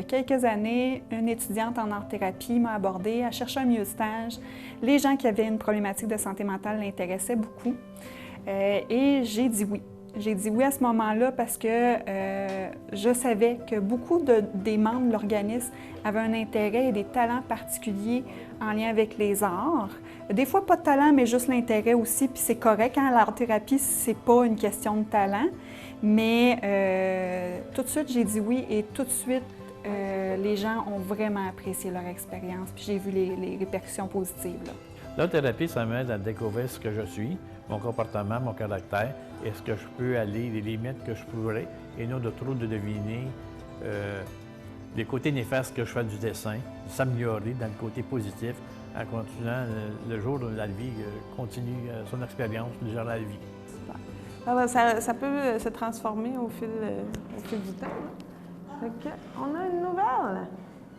quelques années, une étudiante en art-thérapie m'a abordée, elle cherchait un milieu de stage. Les gens qui avaient une problématique de santé mentale l'intéressaient beaucoup et j'ai dit oui. J'ai dit oui à ce moment-là parce que je savais que beaucoup des membres de l'organisme avaient un intérêt et des talents particuliers en lien avec les arts. Des fois, pas de talent, mais juste l'intérêt aussi, puis c'est correct. Hein? L'art-thérapie, c'est pas une question de talent. Mais tout de suite, j'ai dit oui et tout de suite, les gens ont vraiment apprécié leur expérience, puis j'ai vu les répercussions positives. L'art-thérapie, ça m'aide à découvrir ce que je suis, mon comportement, mon caractère, et ce que je peux aller, les limites que je pourrais, et non de trop de deviner les côtés néfastes que je fais du dessin, s'améliorer dans le côté positif en continuant le jour de la vie, continue son expérience durant la vie. Alors, ça peut se transformer au fil du temps. OK. On a une nouvelle.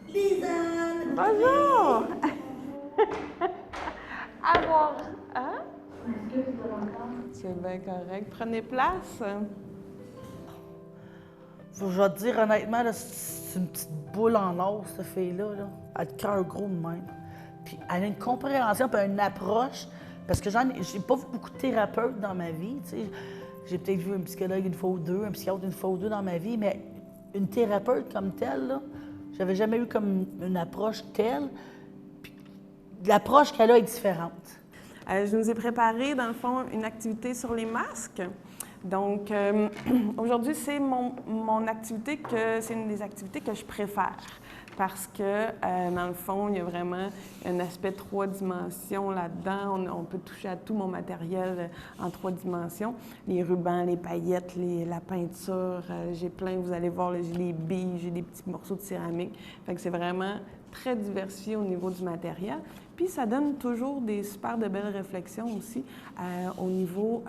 Lisanne! Bonjour! Avoir. Hein? C'est bien correct. Prenez place. Je vais te dire honnêtement, là, c'est une petite boule en or, cette fille-là. Là. Elle a le cœur gros de même. Puis elle a une compréhension puis une approche. Parce que j'ai pas vu beaucoup de thérapeutes dans ma vie. Tu sais. J'ai peut-être vu un psychologue une fois ou deux, un psychiatre une fois ou deux dans ma vie, mais une thérapeute comme telle, là, j'avais jamais eu comme une approche telle. Puis l'approche qu'elle a est différente. Je nous ai préparé, dans le fond, une activité sur les masques. Donc, aujourd'hui, c'est mon activité c'est une des activités que je préfère. Parce que, dans le fond, il y a vraiment un aspect 3 dimensions là-dedans. On peut toucher à tout mon matériel en 3 dimensions. Les rubans, les paillettes, la peinture, j'ai plein, vous allez voir, j'ai les billes, j'ai des petits morceaux de céramique. Fait que c'est vraiment très diversifié au niveau du matériel. Puis ça donne toujours des super de belles réflexions aussi au niveau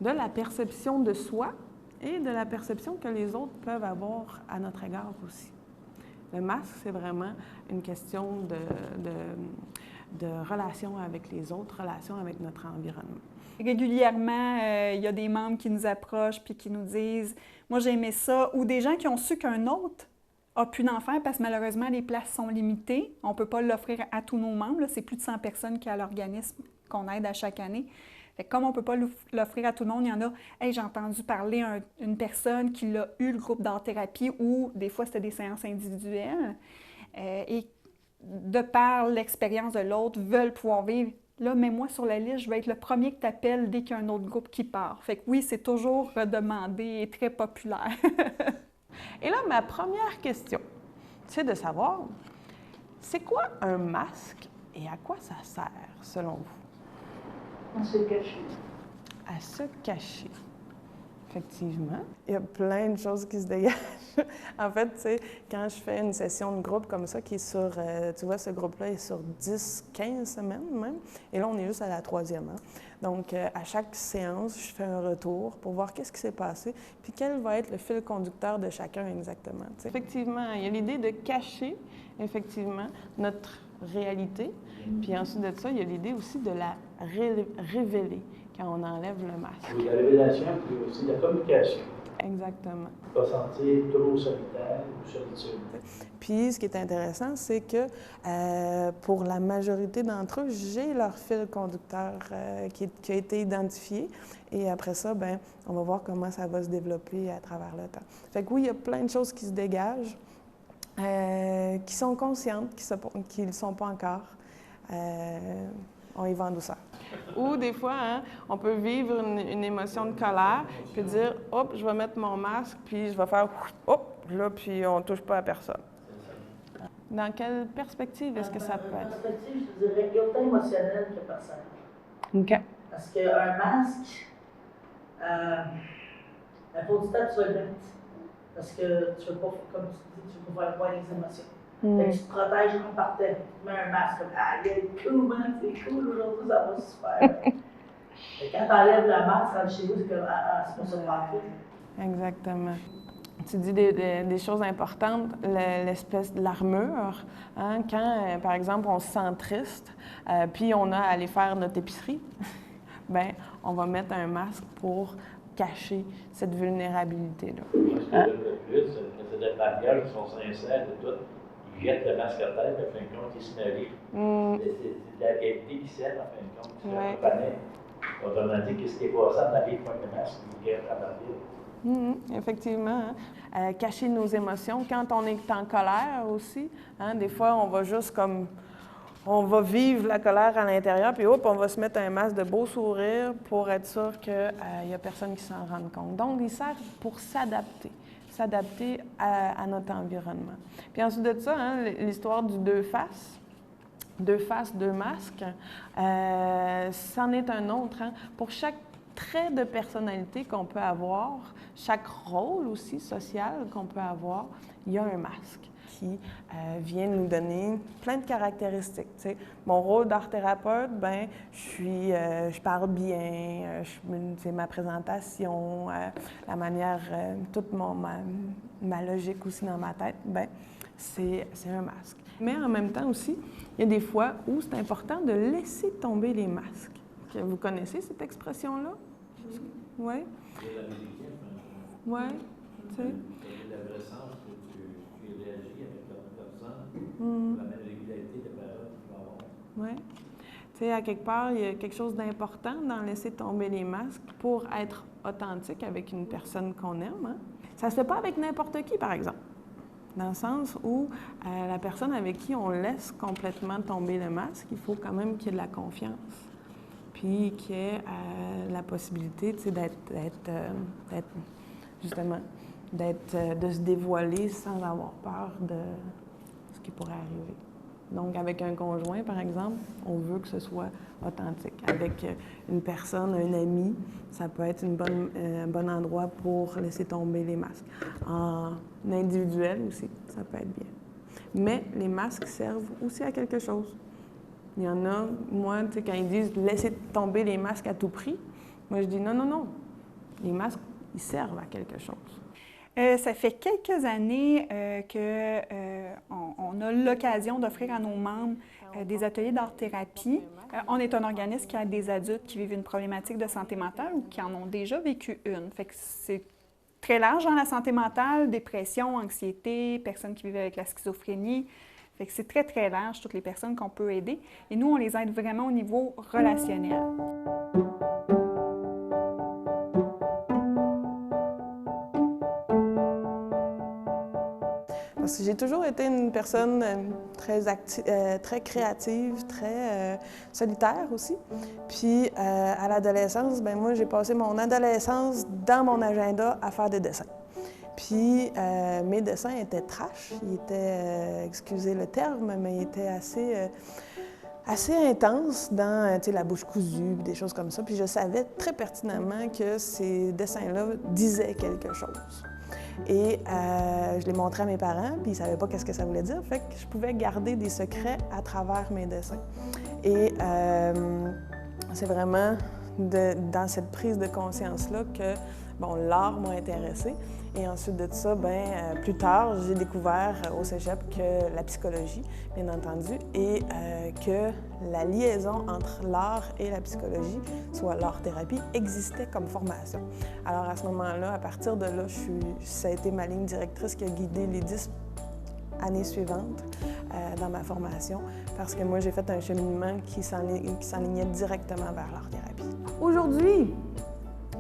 de la perception de soi et de la perception que les autres peuvent avoir à notre égard aussi. Le masque, c'est vraiment une question de relation avec les autres, relation avec notre environnement. Régulièrement, il y a des membres qui nous approchent puis qui nous disent « Moi, j'ai aimé ça » ou des gens qui ont su qu'un autre a pu en faire parce que malheureusement, les places sont limitées. On ne peut pas l'offrir à tous nos membres. C'est plus de 100 personnes qui ont à l'organisme qu'on aide à chaque année. Fait que comme on ne peut pas l'offrir à tout le monde, il y en a « Hey, j'ai entendu parler une personne qui l'a eu, le groupe d'art-thérapie, ou des fois, c'était des séances individuelles. Et de par l'expérience de l'autre, veulent pouvoir vivre. Là, mets-moi sur la liste, je vais être le premier que tu appelles dès qu'il y a un autre groupe qui part. » Fait que oui, c'est toujours redemandé et très populaire. Et là, ma première question, c'est de savoir, c'est quoi un masque et à quoi ça sert, selon vous? À se cacher. À se cacher. Effectivement. Il y a plein de choses qui se dégagent. En fait, tu sais, quand je fais une session de groupe comme ça, qui est sur, tu vois, ce groupe-là est sur 10, 15 semaines même, et là, on est juste à la 3e. Hein? Donc, à chaque séance, je fais un retour pour voir qu'est-ce qui s'est passé, puis quel va être le fil conducteur de chacun exactement. Tu sais. Effectivement, il y a l'idée de cacher, effectivement, notre réalité, puis ensuite de ça, il y a l'idée aussi de la révéler quand on enlève le masque. Oui, la révélation, puis aussi la communication. Exactement. Pas sentir trop solitaire ou solitude. Puis, ce qui est intéressant, c'est que pour la majorité d'entre eux, j'ai leur fil conducteur qui a été identifié. Et après ça, bien, on va voir comment ça va se développer à travers le temps. Fait que oui, il y a plein de choses qui se dégagent, qui sont conscientes, qui ne le sont pas encore. On y va en douceur. Ou des fois, hein, on peut vivre une émotion de colère, puis dire « Hop, je vais mettre mon masque, puis je vais faire « Hop, là, puis on ne touche pas à personne ». Dans quelle perspective est-ce que ça peut être? Dans perspective, je dirais autant émotionnel que personnel. OK. Parce qu'un masque, il faut du temps que tu vas le mettre. Parce que tu ne veux pas, comme tu dis, tu veux pas faire voir les émotions. Fait que tu te protèges comme par terre. Tu mets un masque comme ah, il est cool, man, c'est cool, aujourd'hui ça va super. Et quand tu enlèves le masque, rentre chez vous, c'est comme ah, c'est pas ça parfait. Exactement. Tu dis des choses importantes, l'espèce de l'armure. Hein, quand, par exemple, on se sent triste, puis on a à aller faire notre épicerie, bien, on va mettre un masque pour cacher cette vulnérabilité-là. Moi, ce que j'aime le plus, c'est des mariages qui sont sincères et tout. Ils jettent le masque à terre, puis en fin de compte, ils se marient. C'est de la réalité qui sert, en fin de compte, qui se reconnaît. Autrement dit, qu'est-ce qui est passé dans la vie pour le masque, ils jettent à partir. Effectivement. Hein. Cacher nos émotions. Quand on est en colère aussi, hein, des fois, on va juste comme... On va vivre la colère à l'intérieur, puis hop, on va se mettre un masque de beau sourire pour être sûr qu'il n'y a personne qui s'en rende compte. Donc, il sert pour s'adapter à notre environnement. Puis ensuite de ça, hein, l'histoire du deux faces, deux masques, c'en est un autre. Hein. Pour chaque trait de personnalité qu'on peut avoir, chaque rôle aussi social qu'on peut avoir, il y a un masque qui vient nous donner plein de caractéristiques. T'sais. Mon rôle d'art-thérapeute, ben, je parle bien, c'est ma présentation, la manière, toute ma logique aussi dans ma tête, ben, c'est un masque. Mais en même temps aussi, il y a des fois où c'est important de laisser tomber les masques. Vous connaissez cette expression-là? Oui? Oui, tu sais. La vraie sens que tu réagis avec la personne, la même régularité de parole que tu vas avoir. Oui. Tu sais, à quelque part, il y a quelque chose d'important dans laisser tomber les masques pour être authentique avec une personne qu'on aime. Hein? Ça ne se fait pas avec n'importe qui, par exemple. Dans le sens où la personne avec qui on laisse complètement tomber le masque, il faut quand même qu'il y ait de la confiance. Puis qu'il y ait la possibilité, tu sais, de se dévoiler sans avoir peur de ce qui pourrait arriver. Donc, avec un conjoint, par exemple, on veut que ce soit authentique. Avec une personne, un ami, ça peut être un bon endroit pour laisser tomber les masques. En individuel aussi, ça peut être bien. Mais les masques servent aussi à quelque chose. Il y en a, moi, tu sais, quand ils disent « laissez tomber les masques à tout prix », moi, je dis « non, non, non. Les masques, ils servent à quelque chose. » Ça fait quelques années qu'on a l'occasion d'offrir à nos membres des ateliers d'art-thérapie. On est un organisme qui a des adultes qui vivent une problématique de santé mentale ou qui en ont déjà vécu une. Fait que c'est très large dans la santé mentale, dépression, anxiété, personnes qui vivent avec la schizophrénie. Fait que c'est très, très large, toutes les personnes qu'on peut aider. Et nous, on les aide vraiment au niveau relationnel. Parce que j'ai toujours été une personne très créative, très solitaire aussi. Puis à l'adolescence, ben moi, j'ai passé mon adolescence dans mon agenda à faire des dessins. Puis mes dessins étaient trash, ils étaient, excusez le terme, mais ils étaient assez intenses dans la bouche cousue, des choses comme ça. Puis je savais très pertinemment que ces dessins-là disaient quelque chose. Et je les montrais à mes parents, puis ils ne savaient pas qu'est-ce que ça voulait dire. Fait que je pouvais garder des secrets à travers mes dessins. Et c'est vraiment dans cette prise de conscience-là que l'art m'a intéressée. Et ensuite de ça, plus tard, j'ai découvert au cégep que la psychologie, bien entendu, et que la liaison entre l'art et la psychologie, soit l'art-thérapie, existait comme formation. Alors à ce moment-là, à partir de là, ça a été ma ligne directrice qui a guidé les 10 années suivantes dans ma formation, parce que moi, j'ai fait un cheminement qui s'enlignait directement vers l'art-thérapie. Aujourd'hui,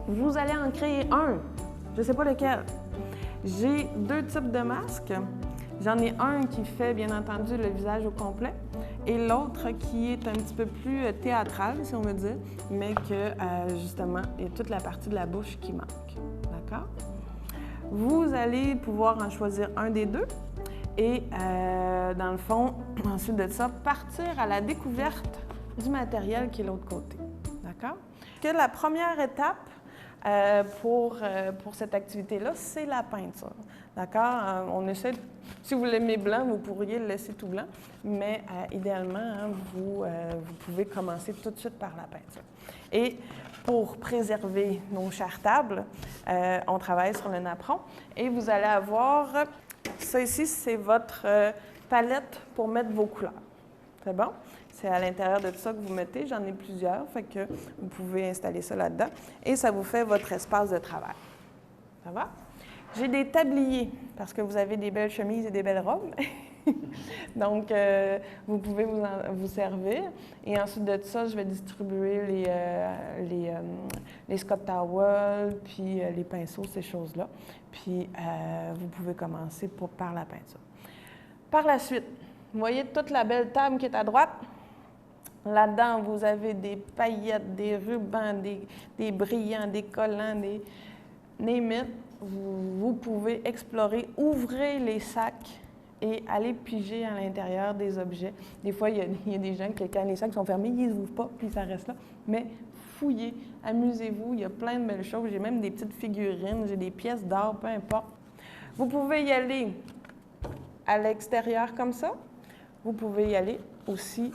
vous allez en créer un. Je ne sais pas lequel. J'ai 2 types de masques. J'en ai un qui fait, bien entendu, le visage au complet et l'autre qui est un petit peu plus théâtral, si on veut dire, mais que, justement, il y a toute la partie de la bouche qui manque. D'accord? Vous allez pouvoir en choisir un des deux et, dans le fond, ensuite de ça, partir à la découverte du matériel qui est de l'autre côté. D'accord? Que la première étape pour cette activité-là, c'est la peinture. D'accord? On essaie, si vous l'aimez blanc, vous pourriez le laisser tout blanc, mais idéalement, hein, vous pouvez commencer tout de suite par la peinture. Et pour préserver nos chères tables, on travaille sur le napperon et vous allez avoir, ça ici, c'est votre palette pour mettre vos couleurs. C'est bon? C'est à l'intérieur de tout ça que vous mettez. J'en ai plusieurs, fait que vous pouvez installer ça là-dedans. Et ça vous fait votre espace de travail. Ça va? J'ai des tabliers, parce que vous avez des belles chemises et des belles robes. Donc, vous pouvez vous servir. Et ensuite de ça, je vais distribuer les Scott Towels, puis les pinceaux, ces choses-là. Puis, vous pouvez commencer par la peinture. Par la suite, vous voyez toute la belle table qui est à droite? Là-dedans, vous avez des paillettes, des rubans, des brillants, des collants, des name it. Vous pouvez explorer, ouvrez les sacs et aller piger à l'intérieur des objets. Des fois, il y a des gens qui, quand les sacs sont fermés, ils n'ouvrent pas, puis ça reste là. Mais fouillez, amusez-vous, il y a plein de belles choses. J'ai même des petites figurines, j'ai des pièces d'art, peu importe. Vous pouvez y aller à l'extérieur comme ça. Vous pouvez y aller aussi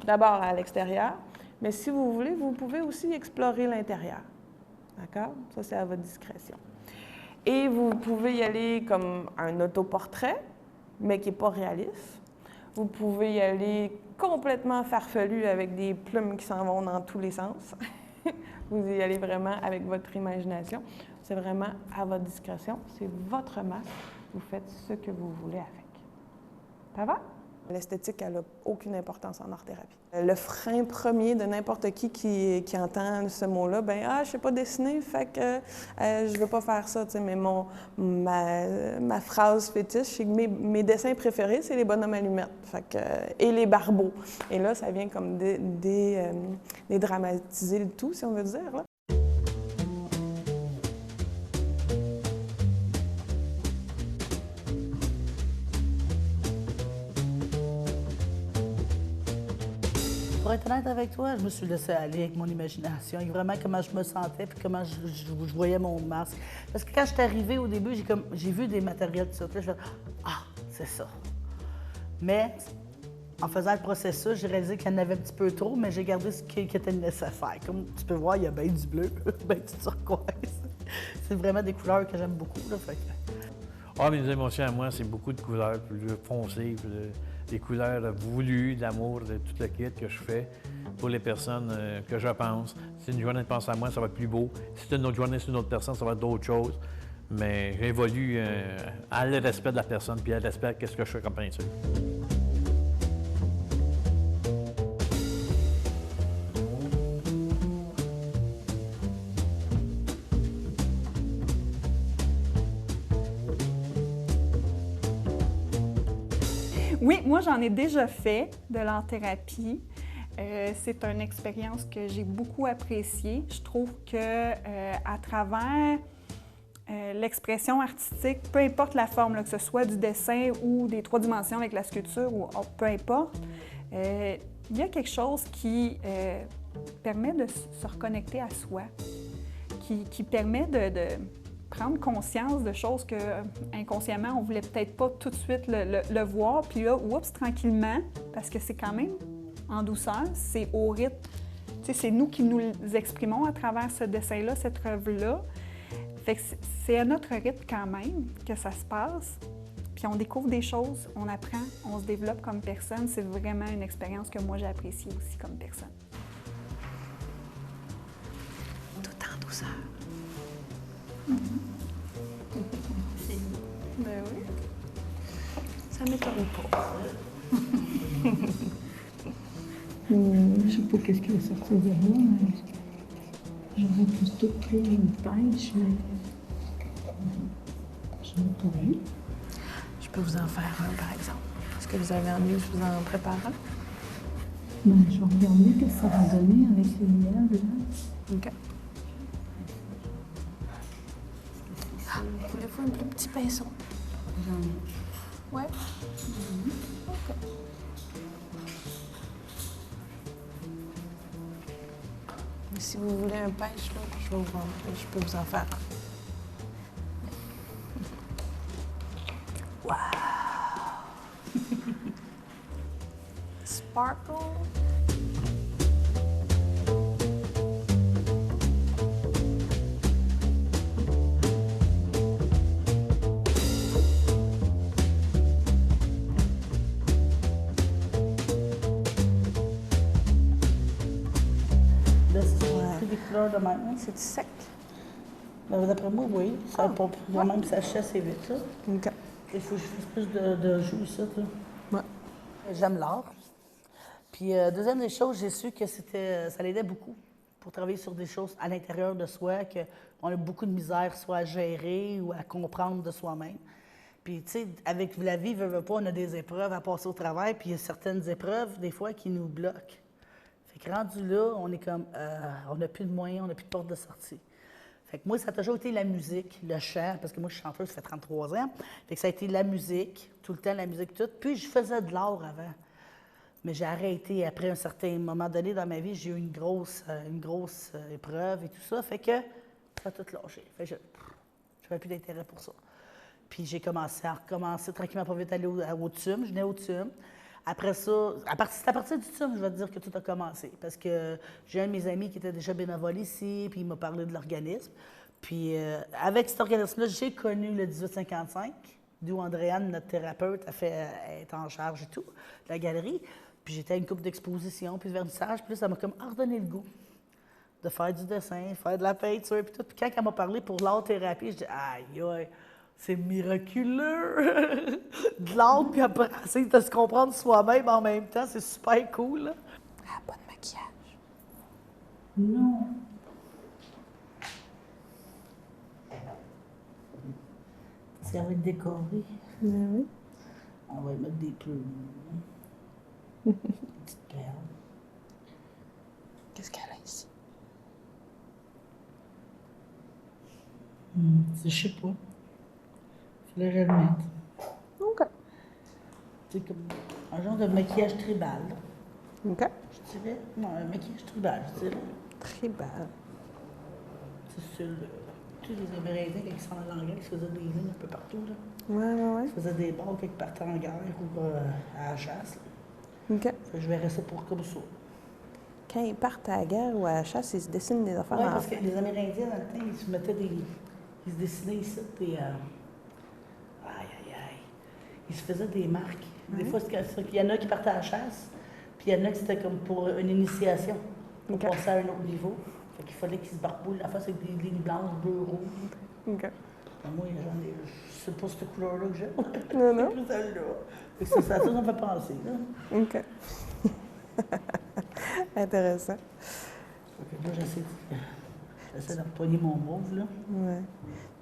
d'abord à l'extérieur, mais si vous voulez, vous pouvez aussi explorer l'intérieur. D'accord? Ça, c'est à votre discrétion. Et vous pouvez y aller comme un autoportrait, mais qui n'est pas réaliste. Vous pouvez y aller complètement farfelu avec des plumes qui s'en vont dans tous les sens. Vous y allez vraiment avec votre imagination. C'est vraiment à votre discrétion. C'est votre masque. Vous faites ce que vous voulez avec. Ça va? L'esthétique, elle n'a aucune importance en art-thérapie. Le frein premier de n'importe qui entend ce mot-là, je ne sais pas dessiner, fait que je ne veux pas faire ça, tu sais, mais ma phrase fétiche, c'est que mes dessins préférés, c'est les bonhommes allumettes, fait que, et les barbeaux. Et là, ça vient comme dédramatiser le tout, si on veut dire, là. Pour être honnête avec toi, je me suis laissée aller avec mon imagination, et vraiment comment je me sentais puis comment je voyais mon masque. Parce que quand je suis arrivée au début, j'ai vu des matériels de ça. Puis là, je fais « Ah, c'est ça ». Mais en faisant le processus, j'ai réalisé qu'il y en avait un petit peu trop, mais j'ai gardé ce qui était nécessaire. Comme tu peux voir, il y a bien du bleu, bien du turquoise. C'est vraiment des couleurs que j'aime beaucoup. Là, fait que... mes émotions à moi, c'est beaucoup de couleurs plus foncées, des couleurs voulues, d'amour, de tout le kit que je fais pour les personnes que je pense. Si une journée de pense à moi, ça va être plus beau. Si c'est une autre journée, c'est une autre personne, ça va être d'autres choses. Mais j'évolue à le respect de la personne, puis à le respect de ce que je fais comme peinture. Oui, moi, j'en ai déjà fait de l'art-thérapie. C'est une expérience que j'ai beaucoup appréciée. Je trouve que à travers l'expression artistique, peu importe la forme, là, que ce soit du dessin ou des 3 dimensions avec la sculpture, ou peu importe, il y a quelque chose qui permet de se reconnecter à soi, qui permet de prendre conscience de choses que inconsciemment on voulait peut-être pas tout de suite le voir, puis là, oups, tranquillement, parce que c'est quand même en douceur, c'est au rythme. Tu sais, c'est nous qui nous exprimons à travers ce dessin-là, cette œuvre-là. Fait que c'est à notre rythme quand même que ça se passe. Puis on découvre des choses, on apprend, on se développe comme personne. C'est vraiment une expérience que moi j'ai appréciée aussi comme personne. Tout en douceur. Ben oui. Ça m'étonne pas. Je sais pas qu'est-ce qui va sortir de moi, mais j'aurais plutôt pris une pêche, mais je n'ai pas vu. Je peux vous en faire un, par exemple. Est-ce que vous avez envie que je vous en prépare un? Ben, je vais regarder ce que ça va donner avec les lèvres, là. OK. Voulez-vous un plus petit pinceau? J'en ai. Ouais? OK. Si vous voulez un pêche, là, je peux vous en faire un. Wow! Sparkle. des couleurs de même. Hein? C'est sec. Ben, d'après moi, oui. Ça va pas quand même sécher assez vite. Là. OK. Il faut que je fasse plus de jus, ça. Là. Ouais. J'aime l'art. Puis, deuxième des choses, j'ai su que ça l'aidait beaucoup pour travailler sur des choses à l'intérieur de soi, qu'on a beaucoup de misère soit à gérer ou à comprendre de soi-même. Puis, tu sais, avec la vie, veut pas, on a des épreuves à passer au travail, puis il y a certaines épreuves, des fois, qui nous bloquent. Fait que rendu là, on est comme, on n'a plus de moyens, on n'a plus de porte de sortie. Fait que moi, ça a toujours été la musique, le chant, parce que moi, je suis chanteuse, ça fait 33 ans. Fait que ça a été la musique, tout le temps la musique, tout. Puis, je faisais de l'art avant. Mais j'ai arrêté après un certain moment donné dans ma vie. J'ai eu une grosse épreuve et tout ça. Fait que ça a tout lâché. Fait que je n'avais plus d'intérêt pour ça. Puis j'ai commencé à recommencer tranquillement pas vite à aller au TUM. Je venais au TUM. Après ça, c'est à partir du TUM, je vais te dire que tout a commencé. Parce que j'ai un de mes amis qui était déjà bénévole ici, puis il m'a parlé de l'organisme. Puis avec cet organisme-là, j'ai connu le 1855, d'où Andréane, notre thérapeute, est en charge et tout, de la galerie. Puis j'étais à une couple d'expositions, puis de vernissage, puis là, ça m'a comme redonné le goût de faire du dessin, faire de la peinture, puis tout. Puis quand elle m'a parlé pour l'art-thérapie, je dis aïe, aïe, c'est miraculeux! De l'art, puis après, essayer de se comprendre soi-même en même temps, c'est super cool. Là. Ah, pas de maquillage. Non. Ça va être décoré. Oui. On va y mettre des plumes. Des petites perles. Qu'est-ce qu'elle a ici? Je sais pas. Faudrait que je le mette. OK. C'est comme un genre de maquillage tribal. Là. OK. Je dirais. Non, un maquillage tribal, je dirais. Tribal. C'est sur tous les Amérindiens, quand ils sont en anglais, ils se faisaient des lignes un peu partout. Là. Ouais. Ils faisaient des bords quand ils partaient en guerre ou à la chasse. Là. OK. Fait que je verrais ça pour comme ça. Quand ils partent à la guerre ou à la chasse, ils se dessinent des affaires Oui, en parce que les Amérindiens, dans le temps, ils se mettaient des. Ils se dessinaient ici, puis. Ils se faisaient des marques. Des fois, il y en a qui partaient à la chasse, puis il y en a qui c'était comme pour une initiation, pour passer à un autre niveau. Fait qu'il fallait qu'ils se barbouillent la face avec des lignes blanches, bleues, rouges. OK. Ben, moi, j'en ai. C'est pas cette couleur-là que j'aime. Non. C'est plus celle-là. Fait que ça me fait penser, là. OK. Intéressant. Fait que là, j'essaie de repogner mon mauve, là. Ouais.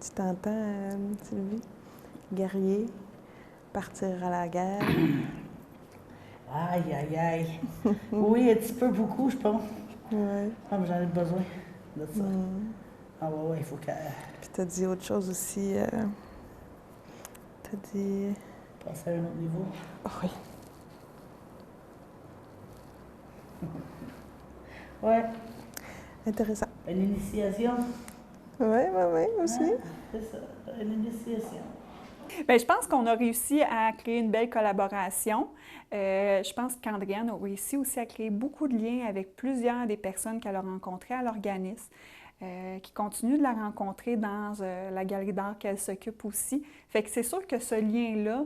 Tu t'entends, Sylvie? Guerrier, partir à la guerre. Aïe. Oui, un petit peu beaucoup, je pense. Ouais. Ah, mais j'en ai besoin de ça. Ah ouais, il faut qu'elle Puis t'as dit autre chose aussi. T'as dit... passe à un autre niveau. Oh, oui. Ouais, Intéressant. une initiation. Oui, aussi. Hein? C'est ça, une initiation. Bien, je pense qu'on a réussi à créer une belle collaboration. Je pense qu'Andréane a réussi aussi à créer beaucoup de liens avec plusieurs des personnes qu'elle a rencontrées à l'organisme, qui continuent de la rencontrer dans la galerie d'art qu'elle s'occupe aussi. Fait que c'est sûr que ce lien-là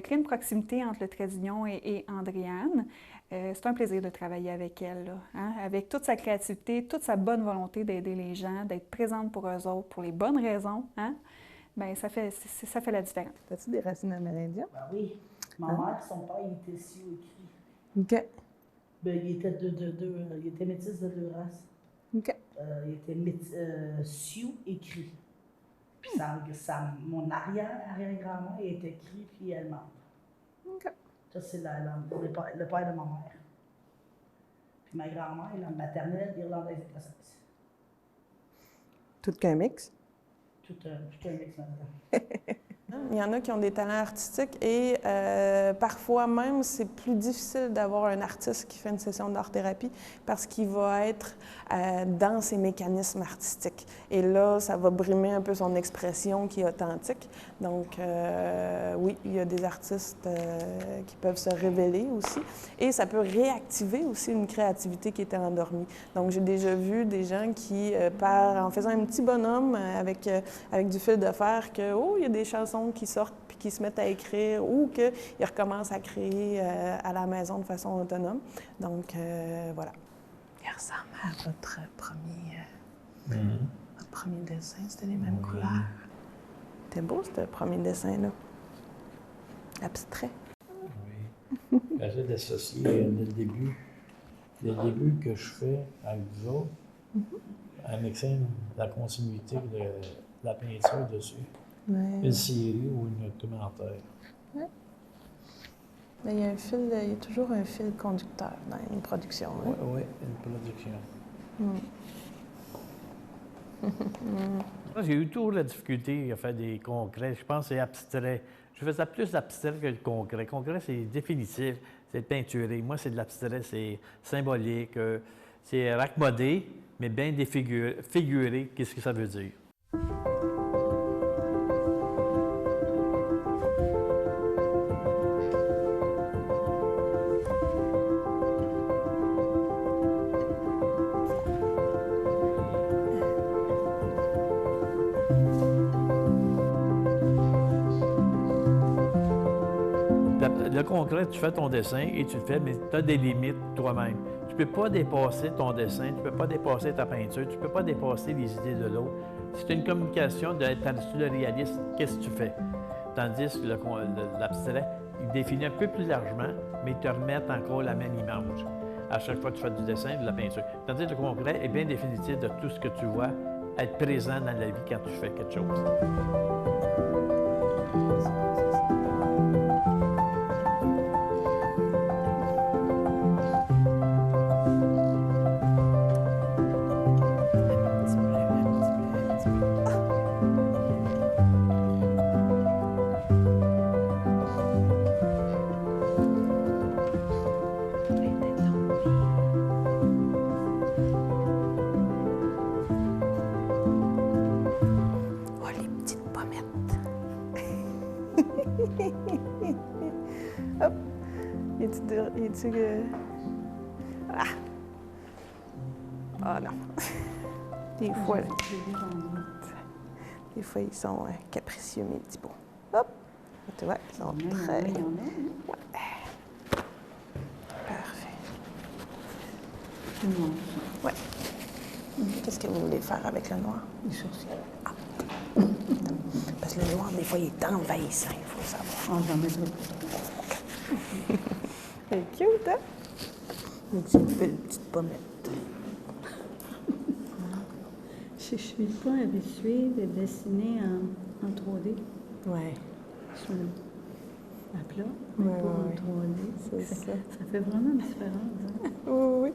crée une proximité entre le trait d'union et Andréane. C'est un plaisir de travailler avec elle, là, hein? Avec toute sa créativité, toute sa bonne volonté d'aider les gens, d'être présente pour eux autres, pour les bonnes raisons. Hein? Bien, ça fait la différence. T'as-tu des racines amérindiennes? Ben oui. Ma mère, son père, il était sioux écrit. OK. Ben, il était il était métis de deux races. OK. Il était sioux écrit. Puis mon arrière-grand-mère, il était écrit puis allemande. OK. Ça, c'est le père de ma mère. Puis ma grand-mère, la maternelle, irlandaise et écossaise. Tout qu'un mix. Tout un mix là-dedans. Il y en a qui ont des talents artistiques et parfois même, c'est plus difficile d'avoir un artiste qui fait une session d'art-thérapie parce qu'il va être dans ses mécanismes artistiques. Et là, ça va brimer un peu son expression qui est authentique. Donc, oui, il y a des artistes qui peuvent se révéler aussi. Et ça peut réactiver aussi une créativité qui était endormie. Donc, j'ai déjà vu des gens qui, en faisant un petit bonhomme avec du fil de fer, il y a des chansons qui sortent puis qui se mettent à écrire ou qu'ils recommencent à créer à la maison de façon autonome. Donc, voilà. Il y ressemble à votre premier dessin. C'était les mêmes couleurs. C'était beau, ce premier dessin-là. Abstrait. Oui. J'essaie d'associer le début que je fais avec vous autres, à mixer la continuité de la peinture dessus. Ouais. Une série ou un documentaire. Ouais. Mais il y a toujours un fil conducteur dans une production. Hein? Oui, une production. Moi, j'ai eu toujours la difficulté à faire des concrets. Je pense que c'est abstrait. Je faisais plus abstrait que le concret. Le concret, c'est définitif, c'est peinturé. Moi, c'est de l'abstrait, c'est symbolique, c'est raccommodé, mais bien figuré. Qu'est-ce que ça veut dire? Le concret, tu fais ton dessin et tu le fais, mais tu as des limites toi-même. Tu ne peux pas dépasser ton dessin, tu ne peux pas dépasser ta peinture, tu ne peux pas dépasser les idées de l'autre. C'est une communication d'être par-dessus le réaliste, qu'est-ce que tu fais? Tandis que l'abstrait, il définit un peu plus largement, mais il te remet encore la même image à chaque fois que tu fais du dessin, de la peinture. Tandis que le concret est bien définitif de tout ce que tu vois, être présent dans la vie quand tu fais quelque chose. Hop! Ah! Ah non! Des fois, ils sont capricieux, mes petits bouts. Hop! Tu vois, ils sont très... Ouais. Parfait. Ouais. Qu'est-ce que vous voulez faire avec le noir? Les sourcils. Ah. Parce que le noir, des fois, il est envahissant, il faut le savoir. J'en mettrai plus. C'est cute, hein? Une petite pommette. Je suis pas habituée de dessiner en 3D Ouais. sur à plat, mais pas en 3D. C'est ça. Ça fait vraiment une différence. Hein? Oui.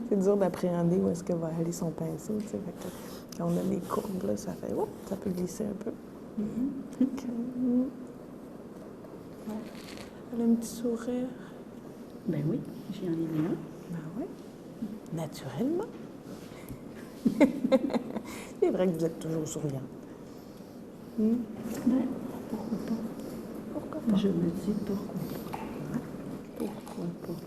C'est dur d'appréhender où est-ce que va aller son pinceau. Tu sais. Fait que quand on a les courbes, là, ça fait ça peut glisser un peu. Elle a un petit sourire. Ben oui, j'en ai mis un. Ben oui. Naturellement. C'est vrai que vous êtes toujours souriant. Ben, pourquoi pas? Pourquoi pas? Je me dis pourquoi pas. Pourquoi pas?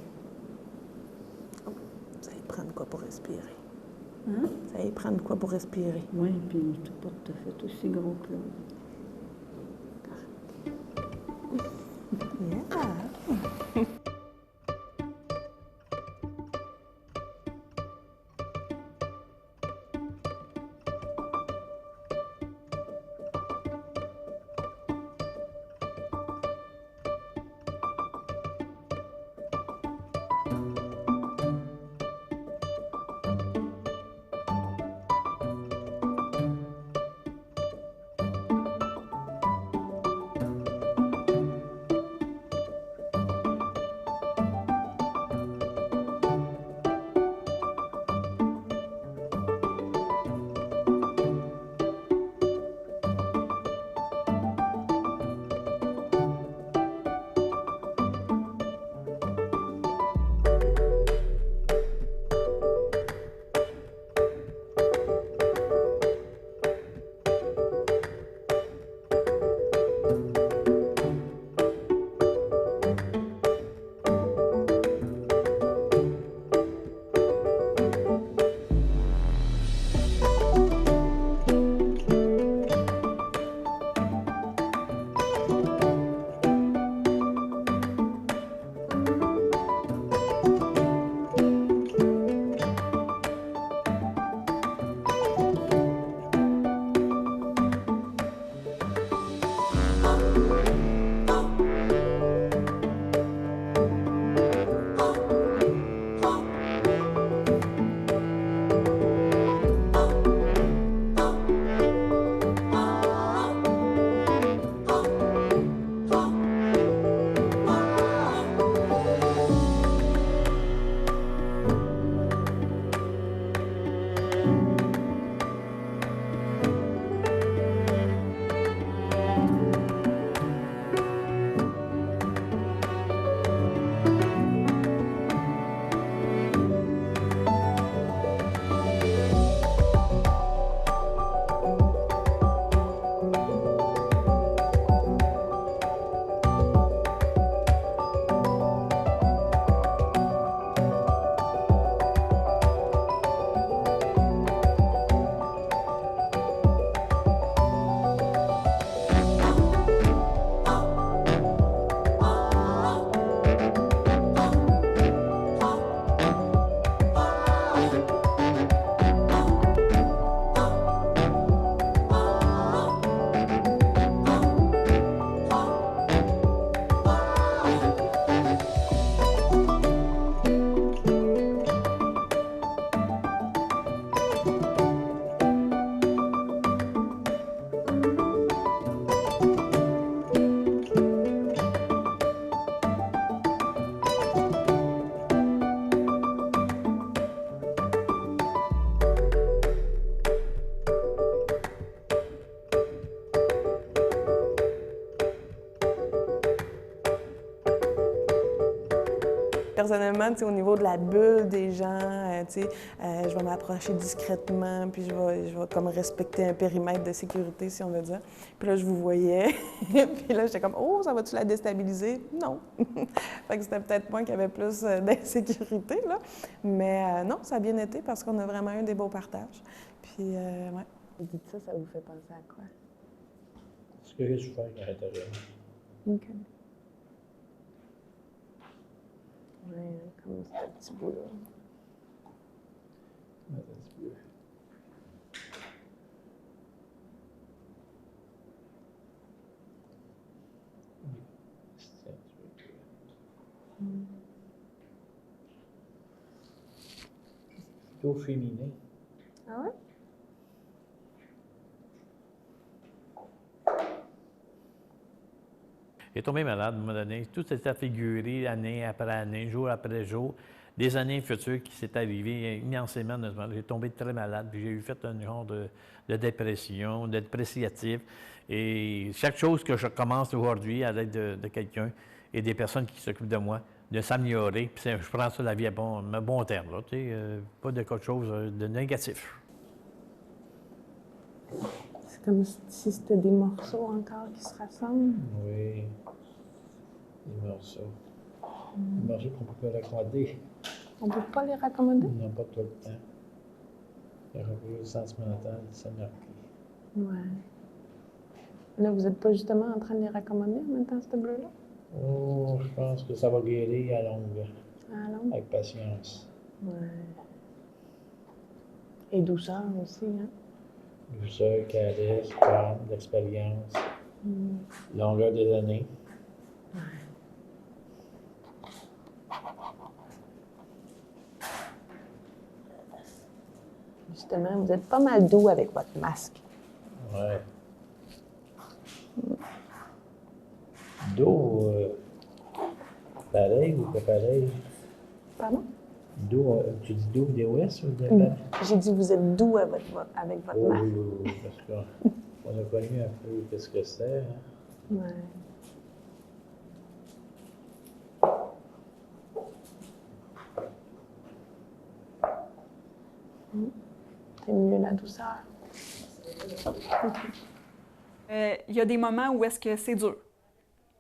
Vous allez prendre quoi pour respirer? Hein? Vous allez prendre quoi pour respirer? Oui, puis tout porte-fait aussi gros que l'autre. Yeah. personnellement, tu sais, au niveau de la bulle des gens, tu sais, je vais m'approcher discrètement, puis je vais comme respecter un périmètre de sécurité, si on veut dire. Puis là, je vous voyais, puis là, j'étais comme, oh, ça va-tu la déstabiliser? Non. Fait que c'était peut-être moi qui avait plus d'insécurité, là. Mais non, ça a bien été parce qu'on a vraiment eu des beaux partages. Puis, ouais. Vous dites ça, ça vous fait penser à quoi? Ce que je fais à l'intérieur. OK. Oui, comme ce petit bout-là. Attends un petit peu. C'est un petit peu. Plutôt féminin. Ah ouais? Il est tombé malade à un moment donné. Tout s'est affiguré année après année, jour après jour. Des années futures qui s'est arrivé immensément. J'ai tombé très malade, puis j'ai eu fait un genre de dépression, de dépressiatif. Et chaque chose que je commence aujourd'hui à l'aide de quelqu'un et des personnes qui s'occupent de moi, de s'améliorer, puis je prends ça la vie à bon terme, là, tu sais, pas de quelque chose de négatif. C'est comme si c'était des morceaux encore qui se rassemblent. Oui. Des morceaux. Des morceaux qu'on peut raccommoder. On ne peut pas les raccommoder? Non, pas tout le temps. Il y aura plus sentimental, ça marque. Ouais. Là, vous n'êtes pas justement en train de les raccommoder en même temps, ce bleu-là? Oh, je pense que ça va guérir à longue, Ah non? avec patience. Ouais. Et douceur aussi, hein? Douceur, caresse, calme, d'expérience, longueur des années. Justement, vous êtes pas mal doux avec votre masque. Ouais. Dos, pareil ou pas pareil? Pardon? Dos, tu dis dos DOS ou de J'ai dit vous êtes doux avec votre masque. Oui, parce qu'on a connu un peu qu'est-ce que c'est. Hein? Ouais. C'est mieux la douceur. Il y a des moments où est-ce que c'est dur.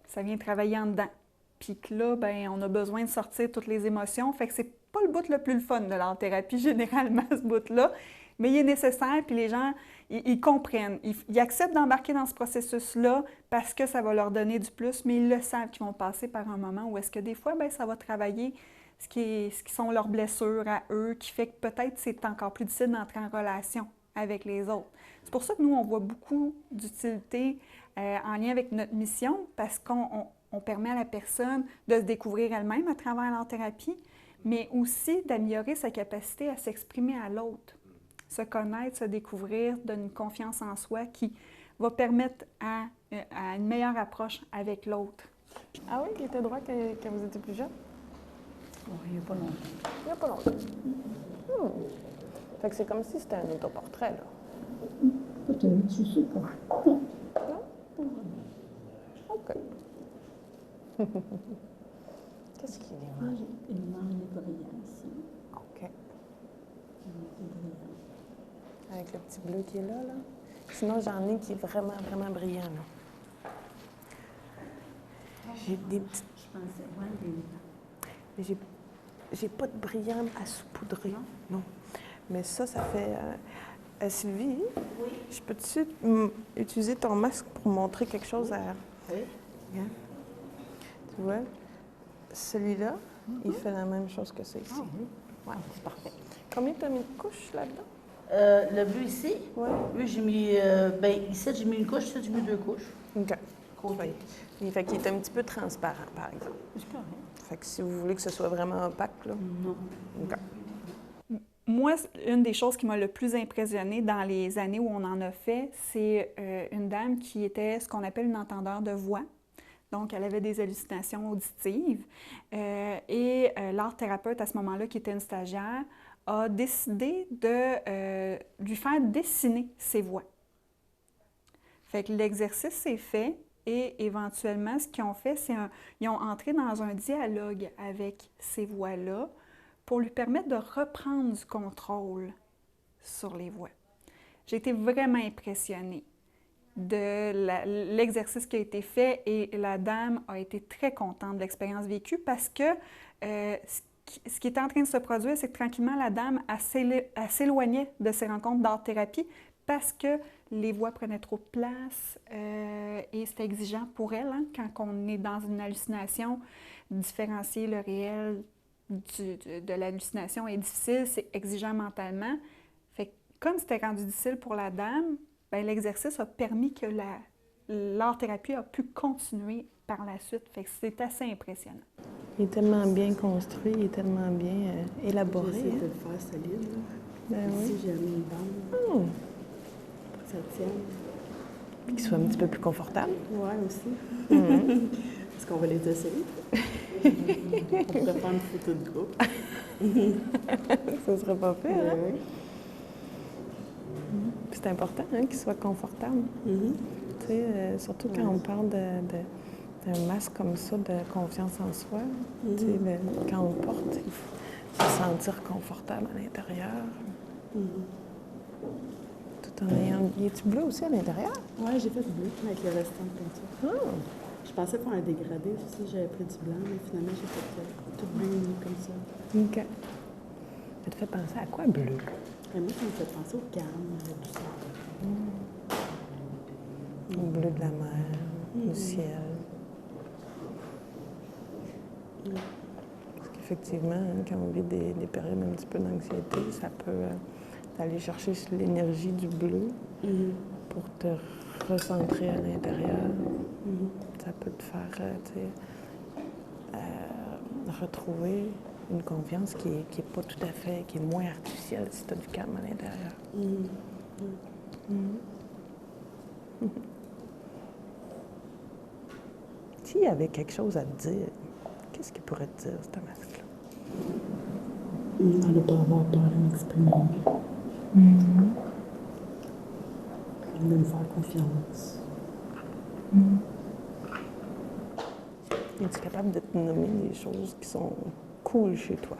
Ça vient travailler en dedans. Puis que là, ben, on a besoin de sortir toutes les émotions. Fait que c'est pas le bout le plus le fun de l'art-thérapie, généralement, ce bout-là. Mais il est nécessaire, puis les gens, ils comprennent. Ils acceptent d'embarquer dans ce processus-là parce que ça va leur donner du plus, mais ils le savent qu'ils vont passer par un moment où est-ce que des fois, ben, ça va travailler ce qui sont leurs blessures à eux, qui fait que peut-être c'est encore plus difficile d'entrer en relation avec les autres. C'est pour ça que nous, on voit beaucoup d'utilité en lien avec notre mission, parce qu'on permet à la personne de se découvrir elle-même à travers l'art-thérapie, mais aussi d'améliorer sa capacité à s'exprimer à l'autre, se connaître, se découvrir, donner une confiance en soi qui va permettre à une meilleure approche avec l'autre. Ah oui, il était droit quand vous étiez plus jeune? Oui, il n'y a pas longtemps. Il n'y a pas longtemps. Fait que c'est comme si c'était un autoportrait, là. Peut-être, je sais pas. OK. Qu'est-ce qu'il est? Moi, j'ai une main brillante ici. OK. Une brillante. Avec le petit bleu qui est là, là. Sinon, j'en ai qui est vraiment, vraiment brillant, là. J'ai des petites... Je pensais voir des... Mais j'ai pas de brillant à saupoudrer. Non. Mais ça fait... Sylvie, oui? Je peux-tu utiliser ton masque pour montrer quelque chose à... Oui. Regarde. Tu vois? Celui-là, il fait la même chose que ça ici. Ah, oui. Ouais, c'est parfait. Combien tu as mis de couches là-dedans? Le bleu ici, Oui. lui, j'ai mis... ici, j'ai mis une couche, ici, j'ai mis 2 couches. OK. Côté. Fait qu'il est un petit peu transparent, par exemple. C'est correct. Fait que si vous voulez que ce soit vraiment opaque, là... Non. OK. Moi, une des choses qui m'a le plus impressionnée dans les années où on en a fait, c'est une dame qui était ce qu'on appelle une entendeur de voix. Donc, elle avait des hallucinations auditives. Et l'art-thérapeute, à ce moment-là, qui était une stagiaire, a décidé de lui faire dessiner ses voix. Fait que l'exercice s'est fait, Et éventuellement, ce qu'ils ont fait, ils ont entré dans un dialogue avec ces voix-là pour lui permettre de reprendre du contrôle sur les voix. J'ai été vraiment impressionnée de l'exercice qui a été fait et la dame a été très contente de l'expérience vécue parce que ce qui était en train de se produire, c'est que tranquillement, la dame elle s'éloignait de ses rencontres d'art-thérapie parce que les voix prenaient trop de place et c'était exigeant pour elle. Hein, quand on est dans une hallucination, différencier le réel de l'hallucination est difficile, c'est exigeant mentalement. Fait que, comme c'était rendu difficile pour la dame, bien, l'exercice a permis que l'art-thérapie a pu continuer par la suite. Fait que c'est assez impressionnant. Il est tellement bien construit, il est tellement bien élaboré. J'essaie de le faire solide. Là. Ben Ici, oui. j'ai mis une bande Oh. pour que ça tienne. Puis qu'il soit un petit peu plus confortable. Ouais, aussi. Mhm. Est-ce qu'on va les essayer? On pourrait faire une photo de groupe. Ça serait pas pire, hein? Oui. Puis c'est important hein, qu'il soit confortable. Mhm. Tu sais, surtout quand on parle d'un masque comme ça, de confiance en soi. Tu sais, quand on le porte, il faut se sentir confortable à l'intérieur. Tout en ayant... Y est-tu bleu aussi à l'intérieur? Ouais, j'ai fait bleu avec le restant de peinture. Ah! Je pensais faire un dégradé aussi, j'avais pris du blanc, mais finalement, j'ai fait tout bleu uni comme ça. OK. Ça te fait penser à quoi, bleu? Et moi, ça me fait penser au calme, à la douceur. Le bleu de la mer, du ciel. Parce qu'effectivement, hein, quand on vit des périodes un petit peu d'anxiété, ça peut aller chercher sur l'énergie du bleu pour te recentrer à l'intérieur. Ça peut te faire retrouver une confiance qui est pas tout à fait, qui est moins artificielle si tu as du calme à l'intérieur. S'il y avait quelque chose à te dire, qu'est-ce qu'il pourrait te dire, ce masque-là? De ne pas avoir peur de m'exprimer. De me faire confiance. Es-tu capable de te nommer des choses qui sont cool chez toi?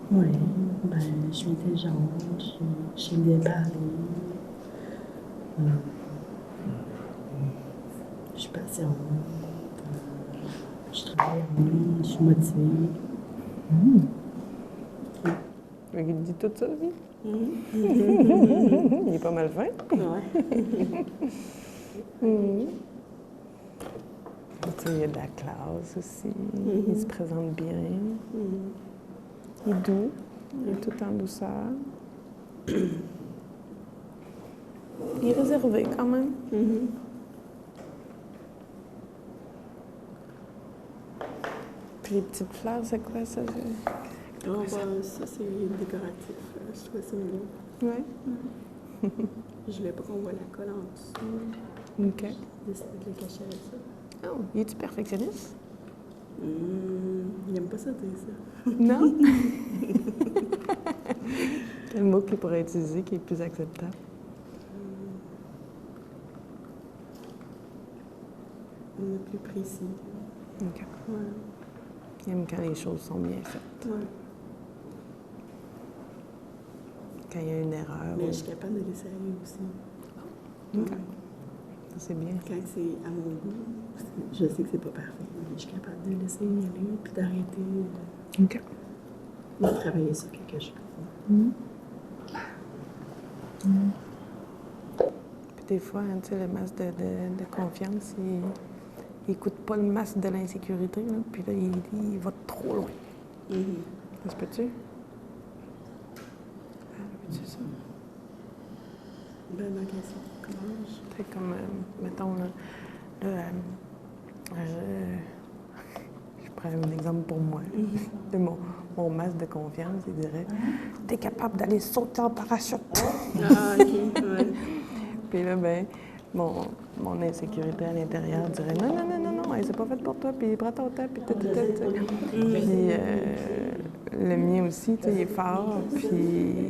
Oui, ben, je suis intelligente, je sais bien parler. Je suis patiente. Je travaille en ligne, je suis motivée. Il dit tout ça, lui? Il est pas mal fin. Ouais. Tu sais, il y a de la classe aussi. Il se présente bien. Il est doux. Il est tout en douceur. Il est réservé quand même. Puis les petites fleurs, c'est quoi ça? Oh, ben, ça, c'est décoratif. Je trouvais ça mignon. Oui. Je voulais pas qu'on voit la colle en dessous. OK. J'ai décidé de le cacher avec ça. Oh, es-tu perfectionniste? Il aime pas ça dire ça. Non? Quel mot qu'il pourrait utiliser qui est plus acceptable? Plus précis. OK. Ouais. Il aime quand les choses sont bien faites. Ouais. Quand il y a une erreur. Mais je suis capable de laisser aller aussi. OK. Ouais. Ça, c'est bien. Quand c'est à mon goût, je sais que c'est pas parfait, mais je suis capable de laisser y aller puis d'arrêter OK. de travailler sur quelque chose. Puis des fois, hein, tu sais, le masque de confiance, il n'écoute pas le masque de l'insécurité, là, puis là, il va trop loin. Ça se peut-tu? C'est ça. Ben, dans quel sens? Comment C'est comme, mettons, là, je prends un exemple pour moi. De mon masque de confiance, il dirait « T'es capable d'aller sauter en parachute! » Ah, OK, ouais. Puis là, ben, mon insécurité à l'intérieur dirait « Non, non, non, non, non, elle s'est pas faite pour toi, puis prends ton temps, puis tout. » Puis le mien aussi, tu sais, il est fort, puis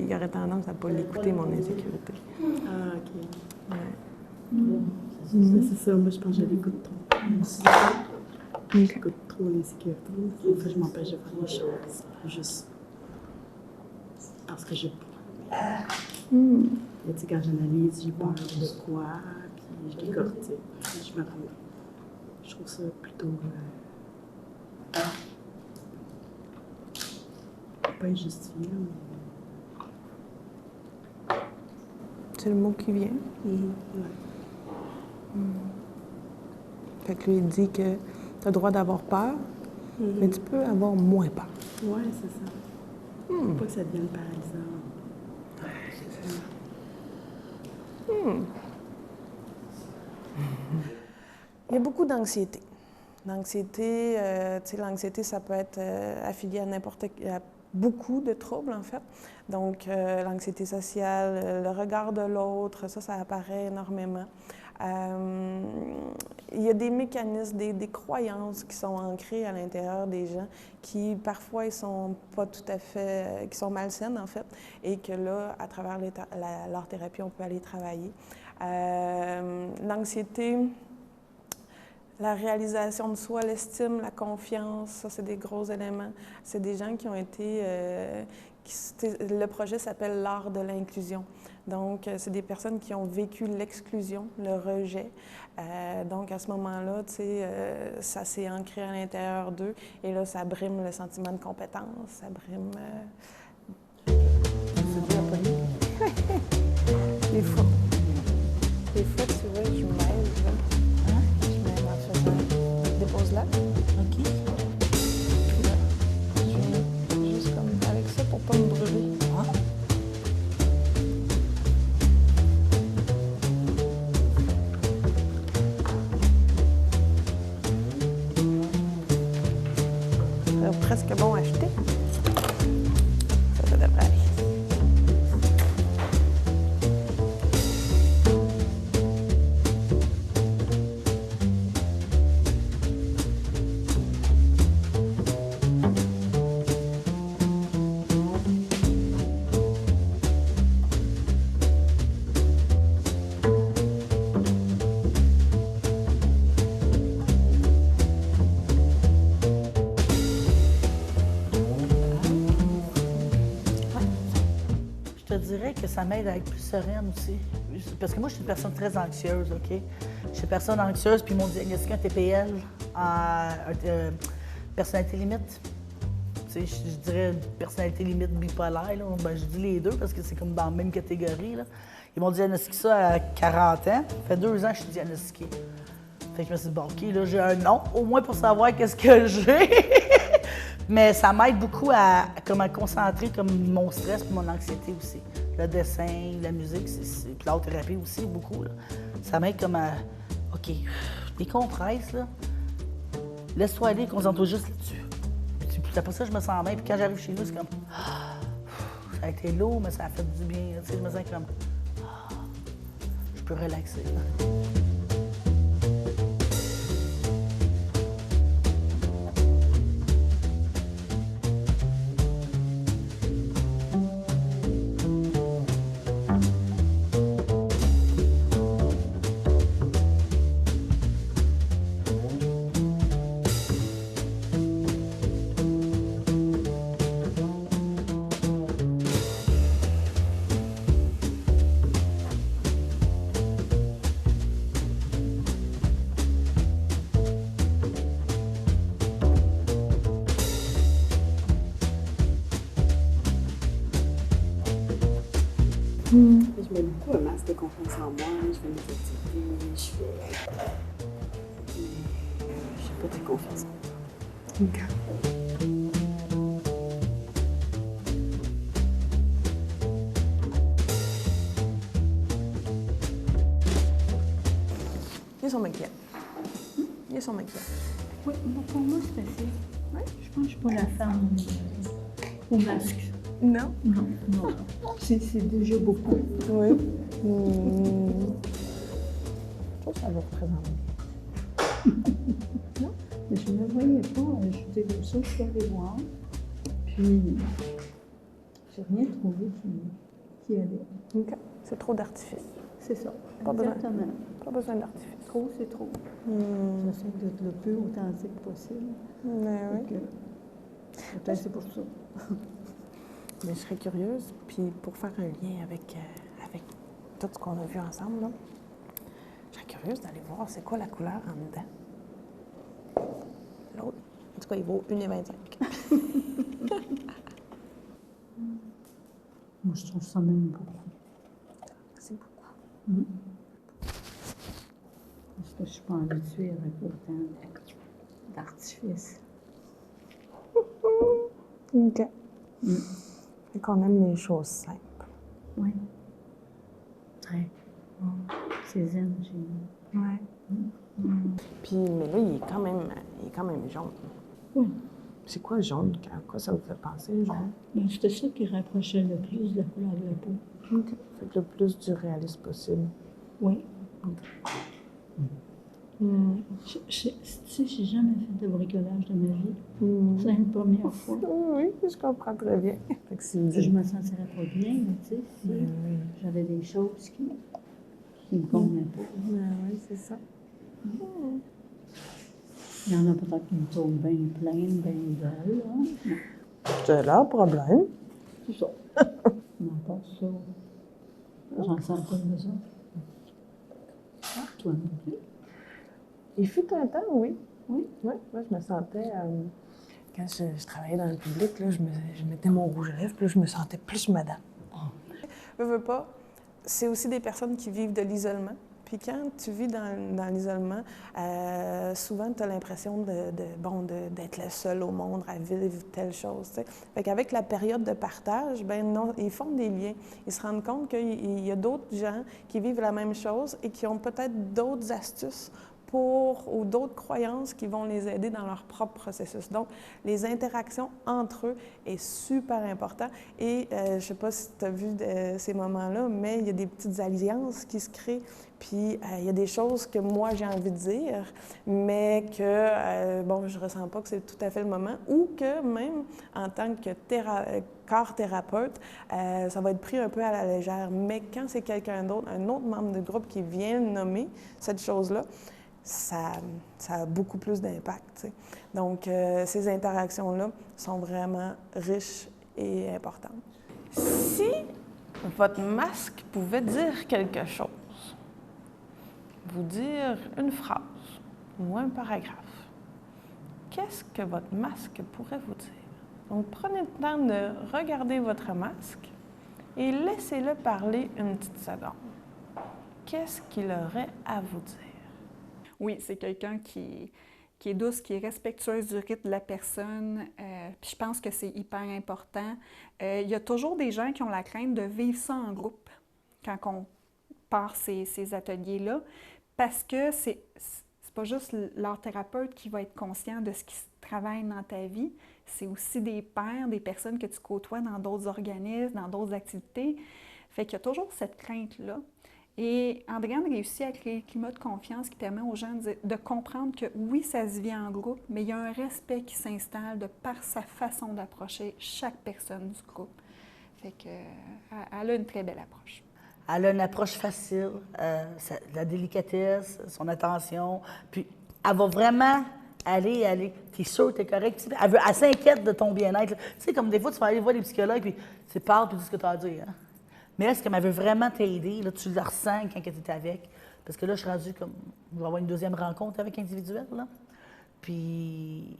il aurait tendance à pas l'écouter, mon insécurité. Ah, OK. Ouais. C'est ça, moi, je pense que je l'écoute trop. J'écoute trop l'insécurité. Des fois, je m'empêche de faire les choses. Juste parce que j'ai peur. Et tu sais, quand j'analyse, j'ai peur de quoi, puis je décortique, puis je me remets. Je trouve ça plutôt pas injustifié, mais... C'est le mot qui vient. Ouais. Fait que lui, il dit que tu as le droit d'avoir peur, mais tu peux avoir moins peur. Ouais, c'est ça. Faut pas que ça devienne paralysant. Il y a beaucoup d'anxiété. L'anxiété, tu sais, l'anxiété, ça peut être affilié à beaucoup de troubles, en fait. Donc, l'anxiété sociale, le regard de l'autre, ça apparaît énormément. Il y a des mécanismes, des croyances qui sont ancrées à l'intérieur des gens qui, parfois, ils sont pas tout à fait... qui sont malsaines, en fait, et que là, à travers leur thérapie, on peut aller travailler. L'anxiété... La réalisation de soi, l'estime, la confiance, ça, c'est des gros éléments. C'est des gens qui ont été... le projet s'appelle l'art de l'inclusion. Donc, c'est des personnes qui ont vécu l'exclusion, le rejet. Donc, à ce moment-là, tu sais, ça s'est ancré à l'intérieur d'eux. Et là, ça brime le sentiment de compétence, ça brime... C'est bien poli. Des fois, tu vois, je m'aide, là. Dépose là. OK. Puis là, je viens juste comme avec ça pour pas me brûler. Presque bon à acheter. Ça devrait aller. Je te dirais que ça m'aide à être plus sereine aussi. Parce que moi, je suis une personne très anxieuse, OK? Je suis une personne anxieuse, puis ils m'ont diagnostiqué un TPL, personnalité limite. Tu sais, je dirais une personnalité limite bipolaire, là. Ben, je dis les deux parce que c'est comme dans la même catégorie, là. Ils m'ont diagnostiqué ça à 40 ans. Ça fait 2 ans que je suis diagnostiquée. Fait que je me suis dit, bon, OK, là, j'ai un nom, au moins pour savoir qu'est-ce que j'ai. Mais ça m'aide beaucoup à concentrer comme mon stress et mon anxiété aussi. Le dessin, la musique, puis l'art-thérapie aussi, beaucoup. Là. Ça m'aide comme à... OK, décompresse, là. Laisse-toi aller, concentre-toi juste là-dessus. Puis après ça, je me sens bien. Puis quand j'arrive chez nous, c'est comme... Ça a été lourd, mais ça a fait du bien. Tu sais, je me sens comme... Je peux relaxer. Là. Je mets beaucoup un masque de confiance en moi, je fais mes activités, je fais... Mais j'ai pas de confiance en moi. Ils sont maquillants. Ils sont maquillants. Oui, pour moi, c'est facile. Ouais. Je pense que je suis pas la femme au masque. Non? Non, non. C'est déjà beaucoup. Oui. Je trouve que ça va représenter. Non, mais je ne me voyais pas. J'étais comme ça, je suis allée voir. Puis, j'ai rien trouvé qui allait. OK. C'est trop d'artifice. C'est ça. Pas besoin. Exactement. Pas besoin d'artifice. Trop, c'est trop. J'essaie d'être le plus authentique possible. Mais oui. Donc, peut-être c'est pour ça. Mais je serais curieuse, puis pour faire un lien avec tout ce qu'on a vu ensemble, là, je serais curieuse d'aller voir c'est quoi la couleur en dedans. L'autre, en tout cas, il vaut 1,25. Moi, je trouve ça même beaucoup. C'est beaucoup. Parce que je suis pas habituée avec autant d'artifice. OK. Fait qu'on aime les choses simples. Oui. Très. C'est zen chez nous. Ouais. Puis, mais là, il est quand même jaune. Oui. C'est quoi jaune? À quoi ça vous fait penser, jaune? Mais c'était ça qui rapprochait le plus de la couleur de la peau. OK. Fait que le plus du réalisme possible. Oui. Tu sais, j'ai jamais fait de bricolage de ma vie. C'est la première fois. Oui, je comprends très bien. Fait que si vous Je dites... me sentirais pas bien, tu sais, si j'avais des choses qui me convenaient pas. Oui, c'est ça. Il y en a peut-être qui me trouvent bien pleine, bien belle, hein? C'est leur problème. C'est ça. Mais à part ça, j'en sens pas besoin. Toi non plus. Il fut un temps, oui. Oui. Oui, moi, je me sentais... quand je travaillais dans le public, là, je mettais mon rouge à lèvres, puis là, je me sentais plus madame. Veux pas, c'est aussi des personnes qui vivent de l'isolement. Puis quand tu vis dans l'isolement, souvent, tu as l'impression d'être le seul au monde à vivre telle chose. T'sais. Fait qu'avec la période de partage, ben non, ils font des liens. Ils se rendent compte qu'il y a d'autres gens qui vivent la même chose et qui ont peut-être d'autres astuces ou d'autres croyances qui vont les aider dans leur propre processus. Donc, les interactions entre eux est super important. Et je ne sais pas si tu as vu ces moments-là, mais il y a des petites alliances qui se créent. Puis, il y a des choses que moi, j'ai envie de dire, mais que, bon, je ne ressens pas que c'est tout à fait le moment. Ou que même, en tant que corps thérapeute, ça va être pris un peu à la légère. Mais quand c'est quelqu'un d'autre, un autre membre du groupe qui vient nommer cette chose-là, ça a beaucoup plus d'impact. T'sais. Donc, ces interactions-là sont vraiment riches et importantes. Si votre masque pouvait dire quelque chose, vous dire une phrase ou un paragraphe, qu'est-ce que votre masque pourrait vous dire? Donc, prenez le temps de regarder votre masque et laissez-le parler une petite seconde. Qu'est-ce qu'il aurait à vous dire? Oui, c'est quelqu'un qui est douce, qui est respectueuse du rythme de la personne. Puis je pense que c'est hyper important. Il y a toujours des gens qui ont la crainte de vivre ça en groupe quand on part ces ateliers-là, parce que c'est pas juste leur thérapeute qui va être conscient de ce qui se travaille dans ta vie, c'est aussi des pairs, des personnes que tu côtoies dans d'autres organismes, dans d'autres activités. Fait qu'il y a toujours cette crainte-là. Et Andréane réussit à créer un climat de confiance qui permet aux gens de comprendre que oui, ça se vit en groupe, mais il y a un respect qui s'installe de par sa façon d'approcher chaque personne du groupe. Fait qu'elle a une très belle approche. Elle a une approche facile, la délicatesse, son attention, puis elle va vraiment aller. T'es sûr, t'es correct. Elle s'inquiète de ton bien-être. Tu sais, comme des fois, tu vas aller voir les psychologues, puis tu parles, puis tu dis ce que tu as à dire. Hein? Mais est-ce qu'elle veut vraiment t'aider? Là, tu le ressens quand tu es avec. Parce que là, je suis rendue comme... Je vais avoir une deuxième rencontre avec individuel, là. Puis...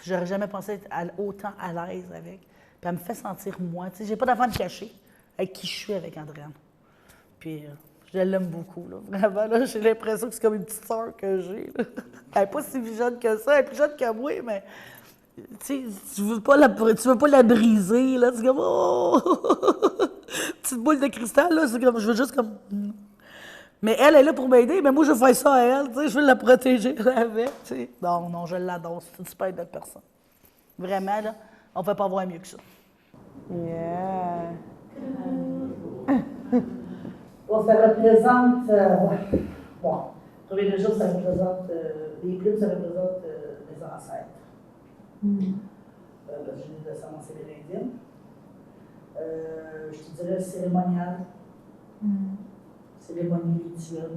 J'aurais jamais pensé être autant à l'aise avec. Puis elle me fait sentir moi. Tu sais, j'ai pas d'enfant de cacher avec qui je suis avec Andréane. Puis je l'aime beaucoup, là. Vraiment, là, j'ai l'impression que c'est comme une petite sœur que j'ai, là. Elle n'est pas si jeune que ça. Elle est plus jeune que moi, mais... Tu sais, tu veux pas la briser, là. C'est comme... Oh! Petite boule de cristal, là, c'est comme, je veux juste comme... Mais elle est là pour m'aider, mais moi, je veux faire ça à elle, tu sais, je veux la protéger avec, tu sais. Non, je l'adore, c'est une super belle personne. Vraiment, là, on ne peut pas avoir mieux que ça. Yeah! Bon, ça représente... bon, premier des jours, ça représente... les plumes, ça représente les ancêtres. Parce que j'ai des descendants amérindiennes. Je te dirais cérémonial. cérémonie rituelle.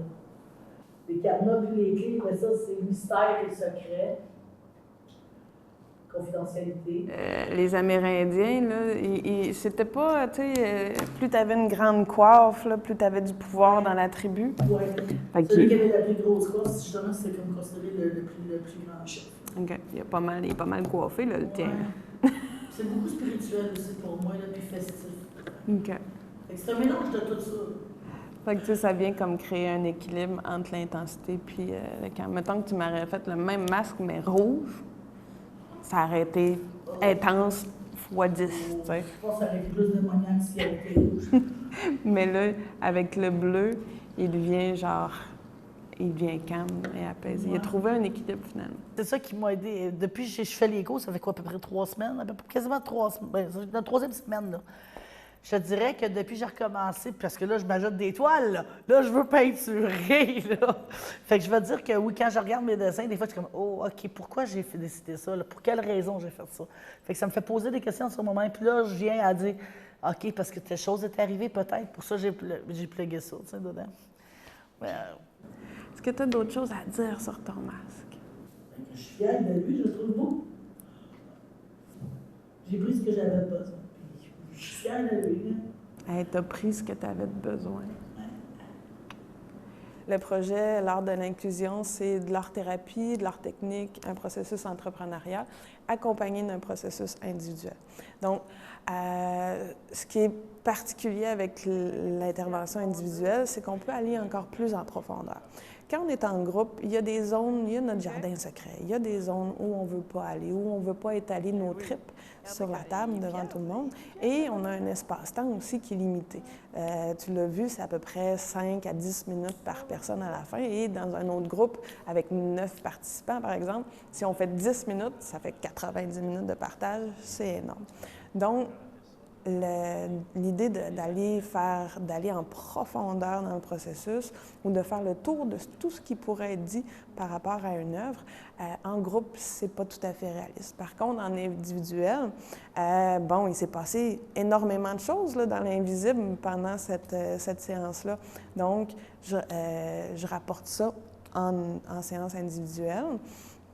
Les cadenas puis les clés, mais ça, c'est mystère et secret. Confidentialité. Les Amérindiens, là, c'était pas, tu sais, plus tu avais une grande coiffe, là, plus tu avais du pouvoir dans la tribu. Oui. Fait Celui qui avait la plus grosse coiffe, justement, c'était comme considéré le plus grand chef. OK. Il est pas mal coiffé, là, le tien. Ouais. C'est beaucoup spirituel aussi pour moi, là, puis festif. OK. Fait que c'est un mélange de tout ça. Fait que, tu sais, ça vient comme créer un équilibre entre l'intensité puis le calme. Mettons que tu m'aurais fait le même masque, mais rouge, ça aurait été intense fois 10, tu sais. Je pense que ça aurait été plus démoniaque s'il avait été rouge. Mais là, avec le bleu, il devient calme et apaisé. Il a trouvé un équilibre, finalement. C'est ça qui m'a aidé. Depuis que je fais l'écho, ça fait quoi, à peu près 3 semaines? Quasiment 3 semaines. Ben, c'est la 3e semaine, là. Je te dirais que depuis que j'ai recommencé, parce que là, je m'ajoute des toiles, là, je veux peinturer, là. Fait que je vais te dire que oui, quand je regarde mes dessins, des fois, je suis comme, oh, OK, pourquoi j'ai décidé ça, là? Pour quelle raison j'ai fait ça? Fait que ça me fait poser des questions sur le moment. Puis là, je viens à dire, OK, parce que telle chose est arrivée, peut-être. Pour ça, j'ai plugué ça, tu sais, dedans. Est-ce que tu as d'autres choses à dire sur ton masque? Je suis fière de lui, je le trouve beau. J'ai pris ce que j'avais besoin. Je suis fière de lui. Tu as pris ce que tu avais besoin. Le projet L'art de l'inclusion, c'est de l'art-thérapie, de l'art-technique, un processus entrepreneurial accompagné d'un processus individuel. Donc, ce qui est particulier avec l'intervention individuelle, c'est qu'on peut aller encore plus en profondeur. Quand on est en groupe, il y a des zones, il y a notre jardin secret, il y a des zones où on ne veut pas aller, où on ne veut pas étaler nos tripes sur la table devant tout le monde. Et on a un espace-temps aussi qui est limité. Tu l'as vu, c'est à peu près 5 à 10 minutes par personne à la fin. Et dans un autre groupe, avec 9 participants, par exemple, si on fait 10 minutes, ça fait 90 minutes de partage, c'est énorme. Donc, l'idée d'aller en profondeur dans le processus ou de faire le tour de tout ce qui pourrait être dit par rapport à une œuvre, en groupe, c'est pas tout à fait réaliste. Par contre, en individuel, il s'est passé énormément de choses là, dans l'invisible pendant cette séance-là. Donc, je rapporte ça en séance individuelle.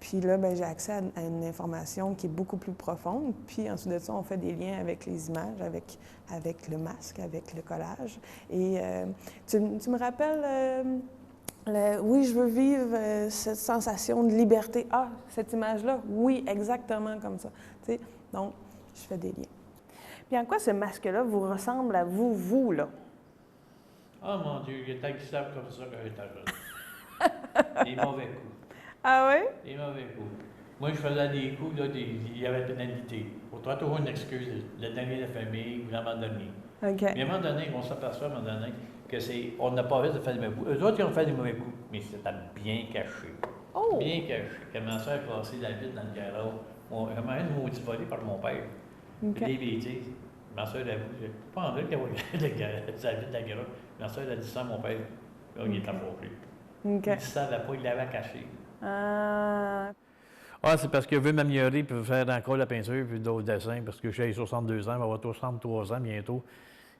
Puis là, j'ai accès à une information qui est beaucoup plus profonde. Puis ensuite de ça, on fait des liens avec les images, avec le masque, avec le collage. Et tu me rappelles, oui, je veux vivre cette sensation de liberté. Ah, cette image-là, oui, exactement comme ça. Tu sais, donc, je fais des liens. Puis en quoi ce masque-là vous ressemble à vous, là? Oh mon Dieu, il est agissable comme ça quand j'étais jeune. Des mauvais coups. Ah oui? Des mauvais coups. Moi, je faisais des coups, là, il y avait pénalité. Il faut toujours une excuse, le dernier de la famille ou l'abandonné. OK. Mais à un moment donné, on s'aperçoit à un moment donné que on n'a pas envie de faire des mauvais coups. Eux autres, ils ont fait des mauvais coups, mais c'était bien caché. Oh! Bien caché. Comment ça a passé la vie dans le garage? Comment une maudite volée par mon père. OK. Des bêtises. Ma soeur a dit, j'ai pas envie qu'elle voit la vie de la garage. Ma soeur a dit ça à mon père. Là, il est affaibli. OK. Il savait pas, il l'avait caché. Ah, c'est parce qu'il veut m'améliorer puis faire encore la peinture puis d'autres dessins parce que j'ai 62 ans, je vais avoir 63 ans bientôt.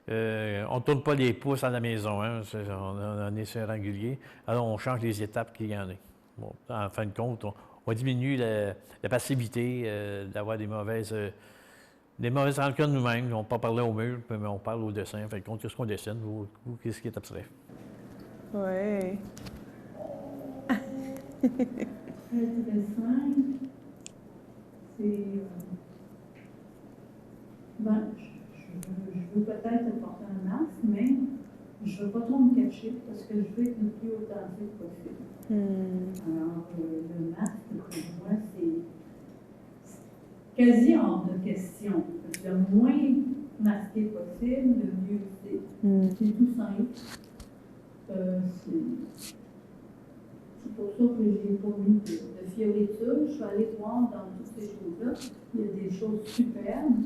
On ne tourne pas les pouces à la maison, hein? On est sur régulier. Alors, on change les étapes qu'il y en a. Bon, en fin de compte, on diminue la passivité d'avoir des mauvaises rencontres nous-mêmes. On ne va pas parler au mur, mais on parle au dessin. En fin de compte, qu'est-ce qu'on dessine ou qu'est-ce qui est abstrait. oui. Très intéressant. C'est. Je veux peut-être porter un masque, mais je ne veux pas trop me cacher parce que je veux être le plus authentique possible. Alors, le masque, pour moi, c'est quasi hors de question. Le moins masqué possible, le mieux c'est. C'est tout simple. C'est pour ça que je n'ai pas mis de fioriture. Je suis allée voir dans toutes ces choses-là. Il y a des choses superbes.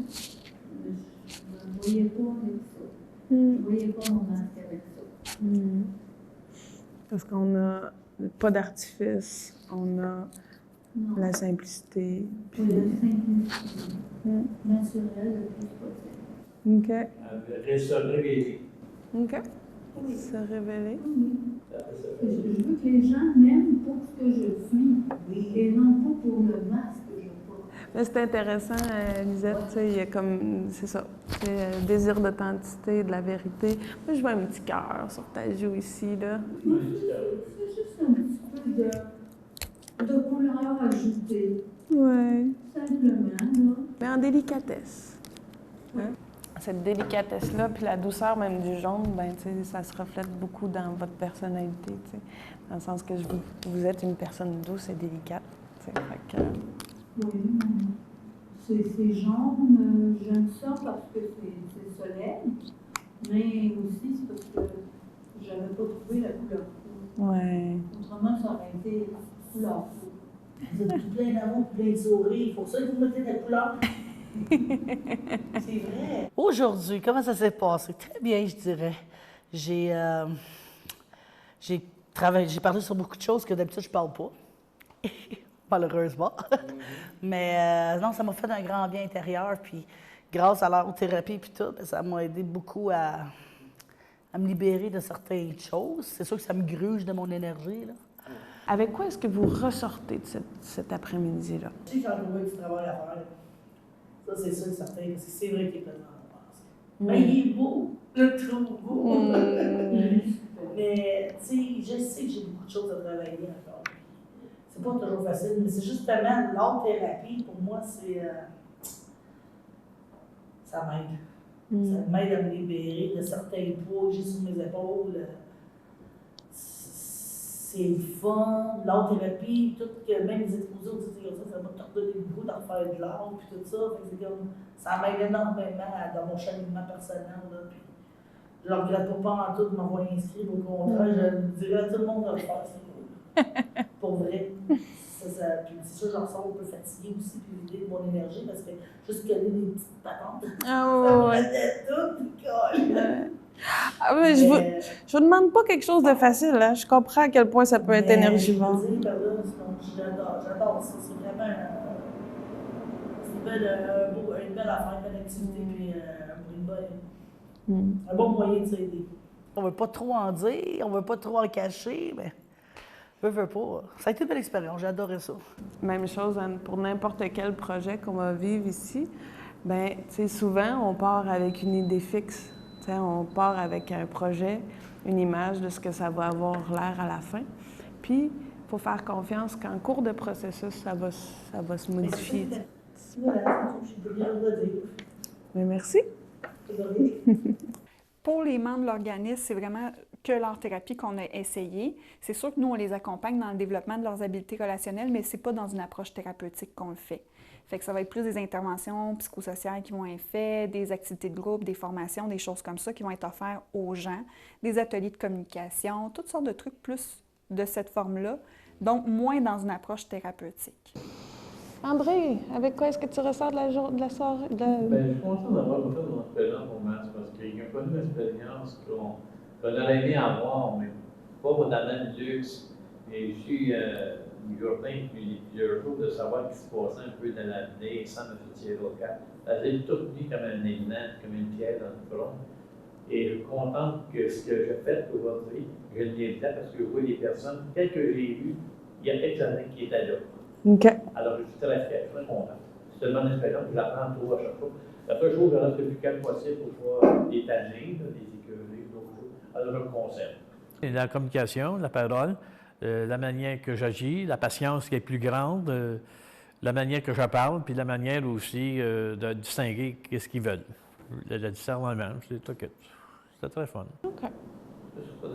Je ne voyais pas avec ça. Je ne voyais pas mon masque avec ça. Parce qu'on n'a pas d'artifice, on a la simplicité. Puis la simplicité naturelle le plus possible. OK. Restaurer les vies. OK. se révéler. Oui. Je veux que les gens m'aiment pour ce que je suis et non pas pour le masque que je porte. Mais c'est intéressant, Lisette, tu sais, il y a comme, c'est ça, c'est désir d'authenticité, de la vérité. Moi, je vois un petit cœur sur ta joue ici, là. C'est juste un petit peu de couleur ajoutée. Oui. Simplement, là. Mais en délicatesse. Hein? Cette délicatesse-là, puis la douceur même du jaune, ben, tu sais, ça se reflète beaucoup dans votre personnalité, tu sais. Dans le sens que vous êtes une personne douce et délicate, tu sais. Fait que... Oui, c'est jaune. J'aime ça parce que c'est soleil, mais aussi c'est parce que j'avais pas trouvé la couleur fauve. Ouais. Autrement, ça aurait été couleur fauve. Vous êtes tout plein d'amour, plein de sourires. Pour ça que vous mettez de la couleur. C'est vrai. Aujourd'hui, comment ça s'est passé? Très bien, je dirais. J'ai parlé sur beaucoup de choses que d'habitude, je parle pas. Malheureusement. Mais non, ça m'a fait un grand bien intérieur. Puis grâce à l'art-thérapie puis tout, ça m'a aidé beaucoup à me libérer de certaines choses. C'est sûr que ça me gruge de mon énergie, là. Avec quoi est-ce que vous ressortez de cet après-midi-là? Je sais que j'ai encore du travail à faire. Ça, c'est sûr et certain, parce que c'est vrai qu'il est présent dans le masque. Mais il est beau, le trou beau. Mais, tu sais, je sais que j'ai beaucoup de choses à travailler encore. C'est pas toujours facile, mais c'est justement l'art-thérapie, pour moi, c'est. Ça m'aide. Ça m'aide à me libérer de certains poids que j'ai sur mes épaules. C'est le fun, l'art-thérapie, tout, même les exposés aux étudiants, ça m'a donné le goût d'en faire de l'art, puis tout ça. Fait que comme, ça m'aide énormément dans mon cheminement personnel. Là, puis je ne regrette pas en tout de m'avoir inscrit, au contraire, je dirais à tout le monde de le faire, c'est cool. Pour vrai. Puis c'est sûr, j'en ressors un peu fatiguée aussi, puis vider de mon énergie, parce que juste coller des petites patentes, ça me faisait tout, puis colle. Ah, mais je vous demande pas quelque chose de facile, hein? Je comprends à quel point ça peut être énergivore. J'adore ça. C'est vraiment une belle affaire, une belle activité, puis un bon moyen de s'aider. On ne veut pas trop en dire, on ne veut pas trop en cacher, mais veut pas. Ça a été une belle expérience, j'ai adoré ça. Même chose pour n'importe quel projet qu'on va vivre ici. Bien, tu sais, souvent, on part avec une idée fixe. On part avec un projet, une image de ce que ça va avoir l'air à la fin. Puis, il faut faire confiance qu'en cours de processus, ça va se modifier. Voilà, je suis bien de dire. Mais merci. Pour les membres de l'organisme, c'est vraiment que l'art-thérapie qu'on a essayé. C'est sûr que nous, on les accompagne dans le développement de leurs habiletés relationnelles, mais ce n'est pas dans une approche thérapeutique qu'on le fait. Fait que ça va être plus des interventions psychosociales qui vont être faites, des activités de groupe, des formations, des choses comme ça qui vont être offertes aux gens, des ateliers de communication, toutes sortes de trucs plus de cette forme-là, donc moins dans une approche thérapeutique. André, avec quoi est-ce que tu ressors de la soirée? Bien, je suis content d'avoir fait mon expérience au match parce qu'il n'y a pas une expérience qu'on aurait aimé avoir, mais pas dans le même luxe. Et je suis Jourdain depuis plusieurs jours de savoir ce qui se passait un peu dans l'avenir sans me tirer au cap. J'ai tout mis comme un élément, comme une pierre dans le front. Et je suis content que ce que j'ai fait aujourd'hui, je le dis parce que je vois les personnes, telles que j'ai vues, il y a quelques années qui étaient là. Okay. Alors, je suis très fier, très content. C'est une bonne expérience, je l'apprends toujours à chaque fois. La première chose, je reste le plus calme possible pour pouvoir des tannés, des écureuils, d'autres choses. Alors, je me conserve. Et la communication, la parole, la manière que j'agis, la patience qui est plus grande, la manière que je parle, puis la manière aussi de distinguer ce qu'ils veulent. Le discernement, c'est tout. C'était très fun. OK. C'est pas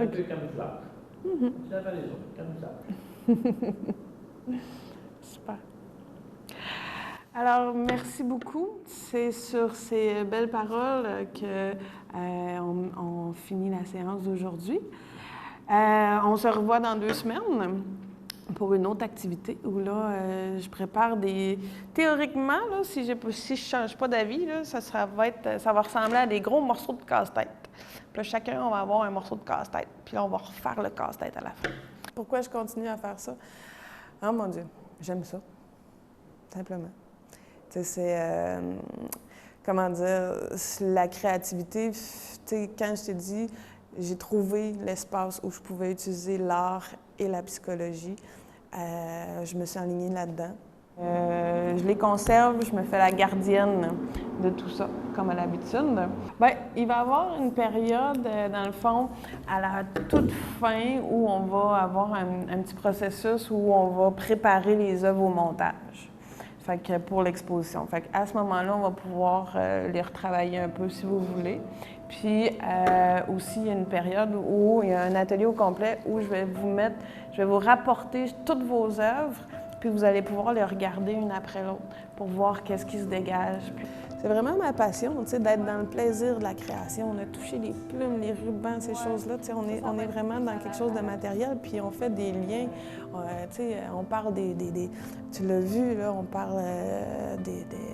un peu camouflage. C'est la les autres, camouflage. Super. Alors, merci beaucoup. C'est sur ces belles paroles qu'on finit la séance d'aujourd'hui. On se revoit dans 2 semaines pour une autre activité où là, je prépare des... Théoriquement, là, si je ne change pas d'avis, là, ça va ressembler à des gros morceaux de casse-tête. Puis là, chacun, on va avoir un morceau de casse-tête. Puis là, on va refaire le casse-tête à la fin. Pourquoi je continue à faire ça? Oh mon Dieu, j'aime ça. Simplement. Tu sais, c'est... comment dire? La créativité, tu sais, quand je t'ai dit j'ai trouvé l'espace où je pouvais utiliser l'art et la psychologie. Je me suis alignée là-dedans. Je les conserve, je me fais la gardienne de tout ça, comme à l'habitude. Bien, il va y avoir une période, dans le fond, à la toute fin, où on va avoir un petit processus où on va préparer les œuvres au montage. Fait que pour l'exposition. Fait qu'à ce moment-là, on va pouvoir les retravailler un peu si vous voulez. Puis aussi, il y a une période où il y a un atelier au complet où je vais vous rapporter toutes vos œuvres, puis vous allez pouvoir les regarder une après l'autre pour voir qu'est-ce qui se dégage. C'est vraiment ma passion, tu sais, d'être dans le plaisir de la création. On a touché les plumes, les rubans, ces choses-là. Tu sais, on est vraiment dans quelque chose de matériel, puis on fait des liens. Tu sais, on parle tu l'as vu, là, on parle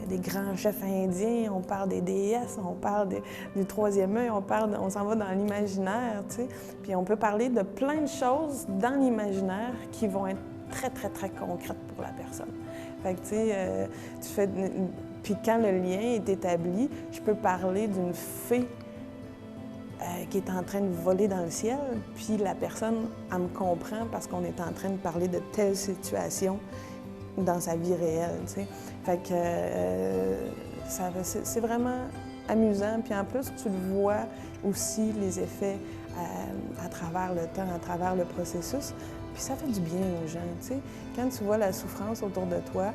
des grands chefs indiens, on parle des déesses, on parle du troisième œil, on s'en va dans l'imaginaire, tu sais. Puis on peut parler de plein de choses dans l'imaginaire qui vont être très, très, très concrètes pour la personne. Fait que, tu sais, puis quand le lien est établi, je peux parler d'une fée qui est en train de voler dans le ciel, puis la personne, elle me comprend parce qu'on est en train de parler de telle situation dans sa vie réelle, tu sais. Fait que c'est vraiment amusant. Puis en plus, tu le vois aussi, les effets à travers le temps, à travers le processus. Puis ça fait du bien aux gens, tu sais. Quand tu vois la souffrance autour de toi,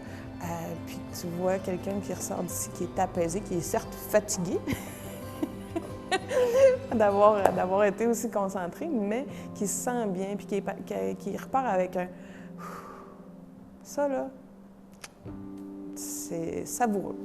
puis tu vois quelqu'un qui ressort d'ici, qui est apaisé, qui est certes fatigué d'avoir été aussi concentré, mais qui se sent bien, puis qui repart avec un... Ça, là, c'est savoureux.